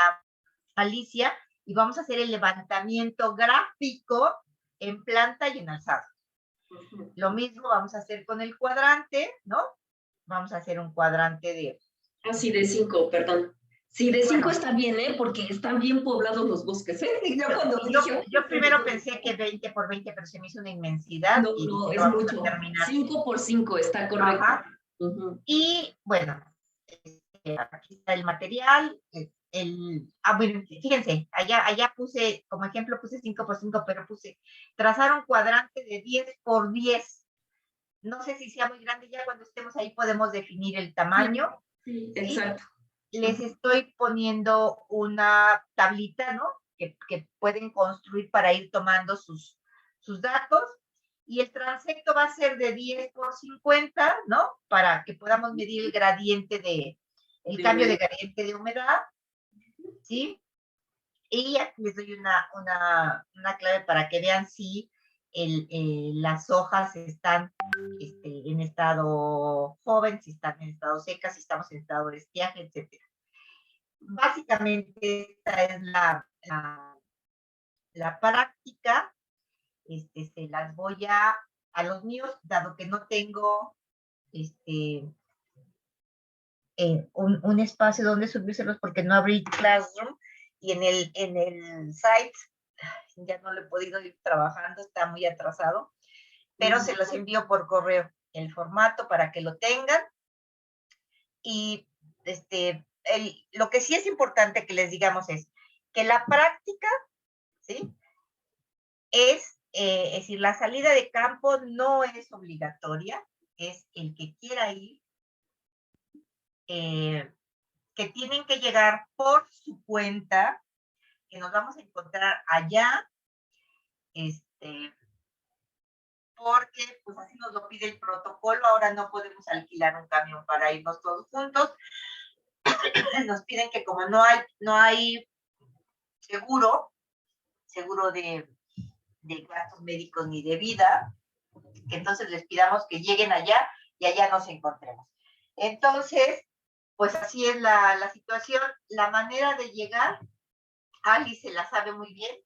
Speaker 1: Alicia y vamos a hacer el levantamiento gráfico en planta y en alzado. Lo mismo vamos a hacer con el cuadrante, ¿no? Vamos a hacer un cuadrante de...
Speaker 2: sí, de 5, perdón. Sí, de 5 está bien, ¿eh? Porque están bien poblados los bosques, ¿eh?
Speaker 1: Yo primero pensé que 20 por 20, pero se me hizo una inmensidad.
Speaker 2: No, es mucho. 5 por 5 está correcto.
Speaker 1: Y bueno, aquí está el material, bueno, fíjense, allá puse, como ejemplo, puse 5x5, pero puse trazar un cuadrante de 10x10. No sé si sea muy grande, ya cuando estemos ahí podemos definir el tamaño.
Speaker 2: Sí, exacto.
Speaker 1: Les estoy poniendo una tablita, ¿no? Que pueden construir para ir tomando sus datos. Y el transecto va a ser de 10x50, ¿no? Para que podamos medir el gradiente el cambio de gradiente de humedad, ¿sí? Y aquí les doy una clave para que vean si las hojas están en estado joven, si están en estado seca, si estamos en estado de estiaje, etc. Básicamente esta es la práctica. Se las voy a los míos, dado que no tengo un espacio donde subírselos porque no abrí Classroom, y en el site ya no lo he podido ir trabajando, está muy atrasado, pero se los envío por correo el formato para que lo tengan. Y lo que sí es importante que les digamos es que la práctica, ¿sí? Es decir, la salida de campo no es obligatoria, es el que quiera ir, que tienen que llegar por su cuenta, que nos vamos a encontrar allá, porque pues así nos lo pide el protocolo. Ahora no podemos alquilar un camión para irnos todos juntos. Nos piden que como no hay seguro de gastos médicos ni de vida, que entonces les pidamos que lleguen allá y allá nos encontremos. Entonces, pues así es la situación. La manera de llegar, Ali se la sabe muy bien.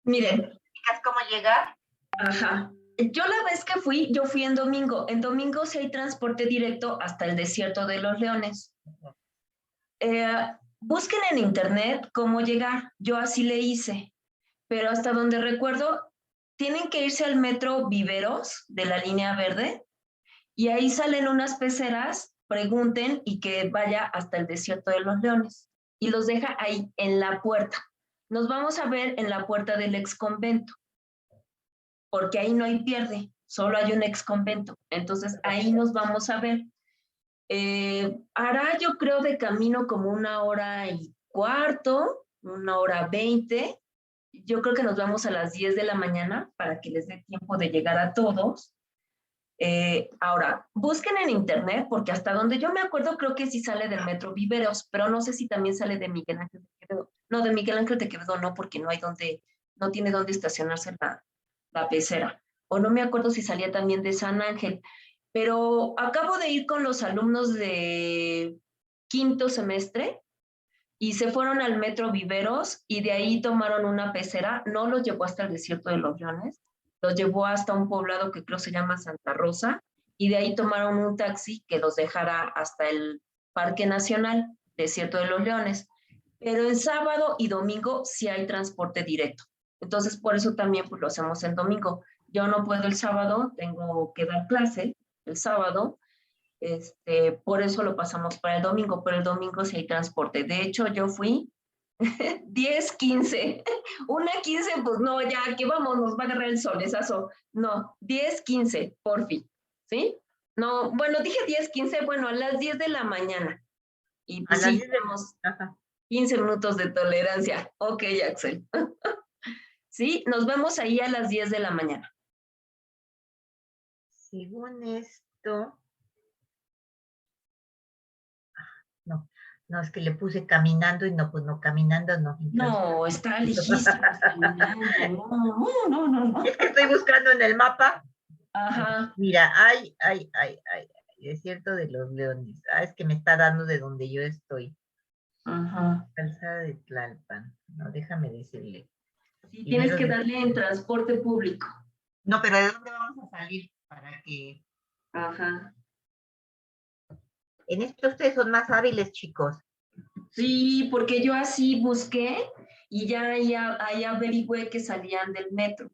Speaker 2: Miren.
Speaker 1: ¿Cómo llegar?
Speaker 2: Ajá. Yo la vez que yo fui en domingo. En domingo sí hay transporte directo hasta el Desierto de los Leones. Busquen en internet cómo llegar. Yo así le hice. Pero hasta donde recuerdo, tienen que irse al metro Viveros de la línea verde y ahí salen unas peceras, pregunten y que vaya hasta el Desierto de los Leones. Y los deja ahí en la puerta. Nos vamos a ver en la puerta del exconvento, porque ahí no hay pierde, solo hay un exconvento. Entonces ahí nos vamos a ver. Hará yo creo de camino como 1h15, 1h20. Yo creo que nos vamos a las 10 de la mañana para que les dé tiempo de llegar a todos. Ahora, busquen en internet, porque hasta donde yo me acuerdo creo que sí sale del metro Viveros, pero no sé si también sale de Miguel Ángel de Quevedo. No, de Miguel Ángel de Quevedo no, porque no tiene dónde estacionarse la pecera. O no me acuerdo si salía también de San Ángel. Pero acabo de ir con los alumnos de 5º semestre y se fueron al metro Viveros y de ahí tomaron una pecera. No los llevó hasta el Desierto de los Leones, los llevó hasta un poblado que creo se llama Santa Rosa, y de ahí tomaron un taxi que los dejara hasta el Parque Nacional, Desierto de los Leones. Pero en sábado y domingo sí hay transporte directo. Entonces, por eso también pues, lo hacemos en domingo. Yo no puedo el sábado, tengo que dar clase el sábado, por eso lo pasamos para el domingo, pero el domingo sí hay transporte. De hecho, yo fui 10:15, 1:15, pues no, ya, aquí vamos, nos va a agarrar el solezazo. No, 10:15, por fin, ¿sí? No, bueno, dije 10:15, bueno, a las 10 de la mañana. Y pues sí, tenemos 15 minutos de tolerancia. Ok, Axel. Sí, nos vemos ahí a las 10 de la mañana.
Speaker 1: Según esto, no, es que le puse caminando y no, pues no, caminando no. Entonces,
Speaker 2: no, está lejísimo caminando. No.
Speaker 1: Es que estoy buscando en el mapa.
Speaker 2: Ajá.
Speaker 1: Mira, hay, Desierto de los Leones. Es que me está dando de donde yo estoy.
Speaker 2: Ajá.
Speaker 1: Calzada de Tlalpan. No, déjame decirle.
Speaker 2: Sí, tienes que darle en transporte público.
Speaker 1: No, pero ¿de dónde vamos a salir para que?
Speaker 2: Ajá.
Speaker 1: En esto ustedes son más hábiles, chicos.
Speaker 2: Sí, porque yo así busqué y ya ahí averigüé que salían del metro.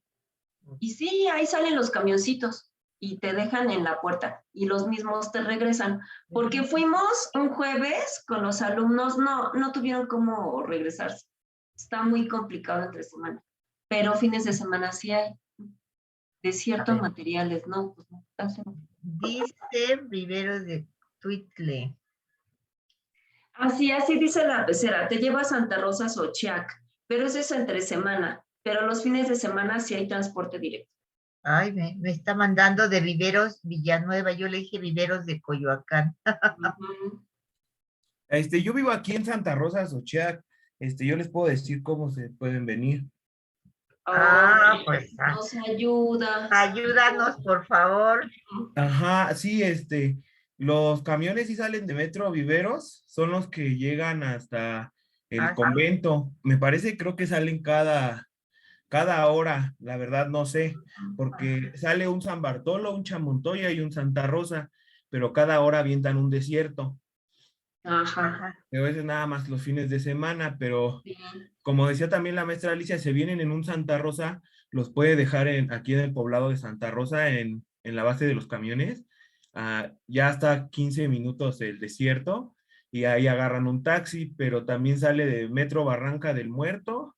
Speaker 2: Y sí, ahí salen los camioncitos. y te dejan en la puerta y los mismos te regresan. Porque fuimos un jueves con los alumnos, no tuvieron cómo regresarse. Está muy complicado entre semana, pero fines de semana sí hay de ciertos materiales, ¿no? Pues no.
Speaker 1: Dice Viveros de Tuitle.
Speaker 2: Así dice la pecera, te lleva a Santa Rosa Xochiac, pero eso es entre semana, pero los fines de semana sí hay transporte directo.
Speaker 1: Ay, me está mandando de Viveros Villanueva, yo le dije Viveros de Coyoacán.
Speaker 8: Yo vivo aquí en Santa Rosa Xochiac, yo les puedo decir cómo se pueden venir.
Speaker 1: Pues
Speaker 2: nos ayuda.
Speaker 1: Ayúdanos, por favor.
Speaker 8: Ajá, sí, los camiones sí salen de Metro Viveros, son los que llegan hasta el convento. Me parece, creo que salen cada hora, la verdad no sé, porque sale un San Bartolo, un Chamontoya y un Santa Rosa, pero cada hora avientan un desierto.
Speaker 2: Ajá.
Speaker 8: A veces nada más los fines de semana, pero como decía también la maestra Alicia, se vienen en un Santa Rosa, los puede dejar aquí en el poblado de Santa Rosa, en la base de los camiones, ya hasta 15 minutos el desierto, y ahí agarran un taxi, pero también sale de Metro Barranca del Muerto,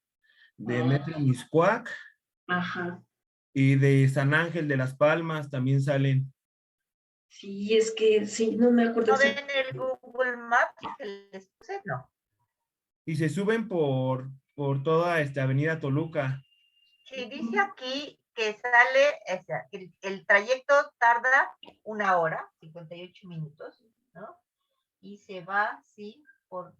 Speaker 8: de Metro Miscuac, y de San Ángel de las Palmas también salen.
Speaker 2: Sí, es que sí, no me acuerdo.
Speaker 1: ¿No ven el Google Maps que les puse? No.
Speaker 8: Y se suben por toda esta avenida Toluca.
Speaker 1: Sí, dice aquí que sale, el trayecto tarda 1 hora, 58 minutos, ¿no? Y se va, sí, por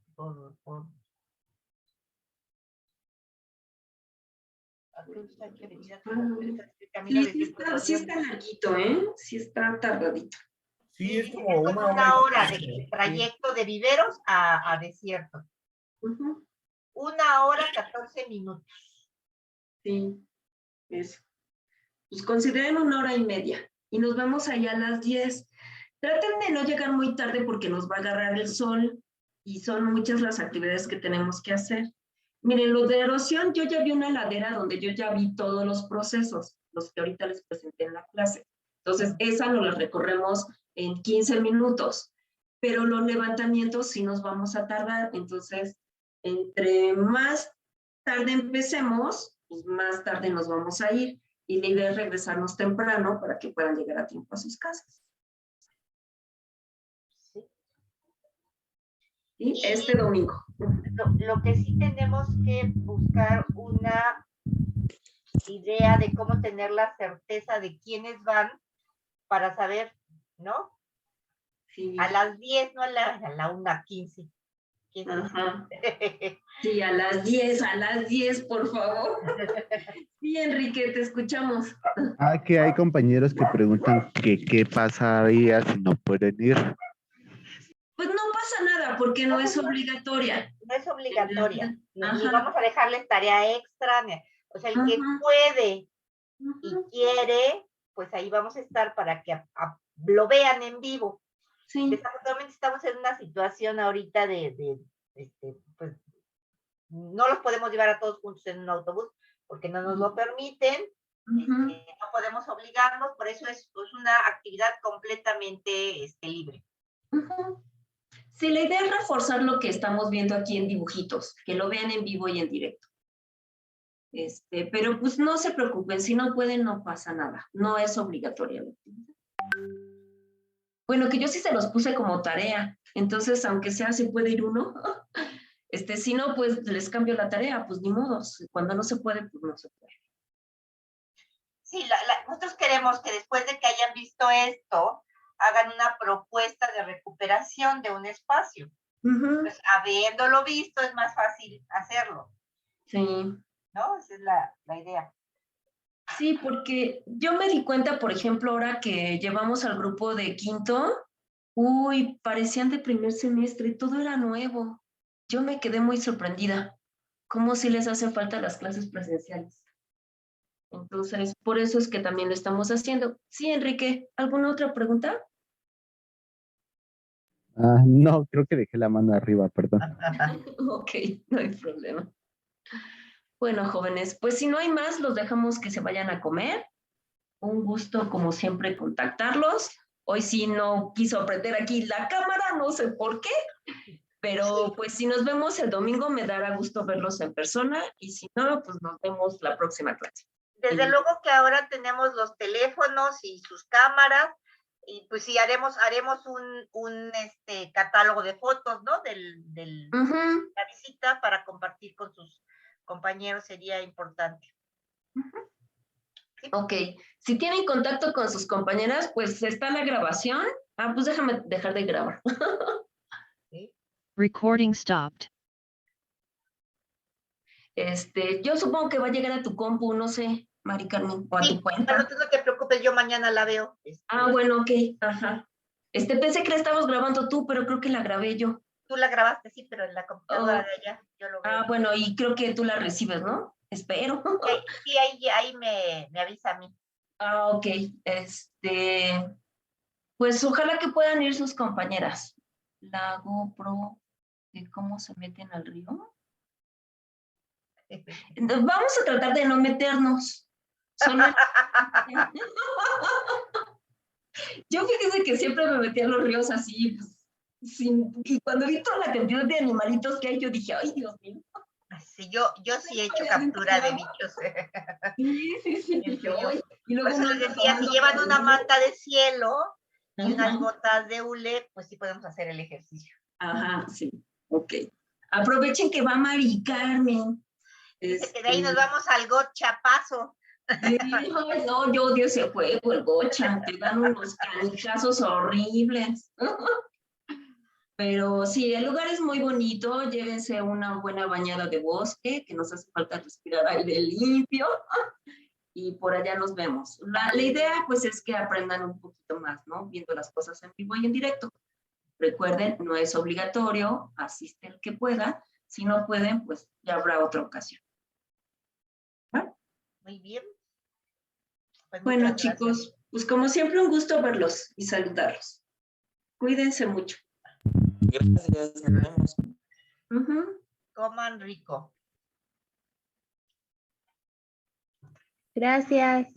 Speaker 2: Sí está larguito, ¿eh? Sí está tardadito.
Speaker 8: Sí, es como
Speaker 1: una hora de trayecto de Viveros a Desierto. 1 hora 14 minutos.
Speaker 2: Sí, eso. Pues consideren 1 hora y media. Y nos vemos allá a las 10. Traten de no llegar muy tarde porque nos va a agarrar el sol y son muchas las actividades que tenemos que hacer. Miren, lo de erosión, yo ya vi una ladera donde yo ya vi todos los procesos, los que ahorita les presenté en la clase. Entonces, esa nos la recorremos en 15 minutos, pero los levantamientos sí nos vamos a tardar. Entonces, entre más tarde empecemos, pues más tarde nos vamos a ir. Y la idea es regresarnos temprano para que puedan llegar a tiempo a sus casas. ¿Sí? Este domingo.
Speaker 1: Lo que sí tenemos que buscar una idea de cómo tener la certeza de quiénes van para saber, ¿no? Sí. A las 10, no a la 1:15.
Speaker 2: Ajá. Sí, a las 10, por favor. Sí, Enrique, te escuchamos.
Speaker 9: Que hay compañeros que preguntan que qué pasaría si no pueden ir.
Speaker 2: Pues no pasa nada, porque no es obligatoria.
Speaker 1: No es obligatoria. Ni vamos a dejarles tarea extra. O sea, el que puede y quiere, pues ahí vamos a estar para que lo vean en vivo. Sí. Desafortunadamente estamos en una situación ahorita pues, no los podemos llevar a todos juntos en un autobús porque no nos lo permiten. No podemos obligarnos, por eso es una actividad completamente libre.
Speaker 2: Sí, la idea es reforzar lo que estamos viendo aquí en dibujitos, que lo vean en vivo y en directo. Pero pues no se preocupen, si no pueden no pasa nada, no es obligatoria la actividad. Bueno, que yo sí se los puse como tarea, entonces aunque sea se puede ir uno, si no pues les cambio la tarea, pues ni modo, cuando no se puede, pues no se puede.
Speaker 1: Sí, nosotros queremos que después de que hayan visto esto, hagan una propuesta de recuperación de un espacio. Pues habiéndolo visto es más fácil hacerlo.
Speaker 2: Sí.
Speaker 1: ¿No? Esa es la idea.
Speaker 2: Sí, porque yo me di cuenta, por ejemplo, ahora que llevamos al grupo de quinto, parecían de primer semestre, todo era nuevo. Yo me quedé muy sorprendida, cómo sí les hacen falta las clases presenciales. Entonces, por eso es que también lo estamos haciendo. Sí, Enrique, ¿alguna otra pregunta?
Speaker 9: No, creo que dejé la mano arriba, perdón.
Speaker 2: Ok, no hay problema. Bueno, jóvenes, pues si no hay más, los dejamos que se vayan a comer. un gusto como siempre contactarlos. Hoy sí no quiso prender aquí la cámara, no sé por qué, pero pues si nos vemos el domingo me dará gusto verlos en persona y si no, pues nos vemos la próxima clase.
Speaker 1: Desde luego que ahora tenemos los teléfonos y sus cámaras y pues sí haremos un catálogo de fotos, ¿no? La visita para compartir con sus compañeros sería importante.
Speaker 2: ¿Sí? Ok, si tienen contacto con sus compañeras, pues está la grabación. Pues déjame dejar de grabar.
Speaker 1: ¿Sí?
Speaker 10: Recording stopped.
Speaker 2: Yo supongo que va a llegar a tu compu, no sé, Mari Carmen, o a tu cuenta.
Speaker 1: Bueno, tú no te preocupes, yo mañana la veo.
Speaker 2: Bueno, ok, ajá. Pensé que la estabas grabando tú, pero creo que la grabé yo.
Speaker 1: Tú la grabaste, sí, pero en la computadora de allá, yo lo veo.
Speaker 2: Bueno, y creo que tú la recibes, ¿no? Espero.
Speaker 1: Sí, ahí me avisa a mí.
Speaker 2: Ok, pues ojalá que puedan ir sus compañeras. La GoPro, de cómo se meten al río. Vamos a tratar de no meternos. Yo fíjese que siempre me metí a los ríos así, pues, y cuando vi toda la cantidad de animalitos que hay, yo dije, ay, Dios mío.
Speaker 1: Sí, yo sí he hecho captura de bichos.
Speaker 2: Sí.
Speaker 1: Y luego les decía, si llevan una manta de cielo y unas gotas de hule, pues sí podemos hacer el ejercicio.
Speaker 2: Ajá, sí, ok. Aprovechen que va Mari Carmen.
Speaker 1: Dice que de ahí nos vamos al gochapazo.
Speaker 2: No, yo odio ese juego, el gocha, te dan unos canijazos horribles. Pero sí, el lugar es muy bonito, llévense una buena bañada de bosque, que nos hace falta respirar aire limpio, y por allá nos vemos. La idea, pues, es que aprendan un poquito más, ¿no? Viendo las cosas en vivo y en directo. Recuerden, no es obligatorio, asiste el que pueda. Si no pueden, pues ya habrá otra ocasión. ¿Ah?
Speaker 1: Muy bien. Pues
Speaker 2: bueno, chicos, pues como siempre un gusto verlos y saludarlos. Cuídense mucho.
Speaker 7: Gracias, nos vemos.
Speaker 1: Coman rico.
Speaker 3: Gracias.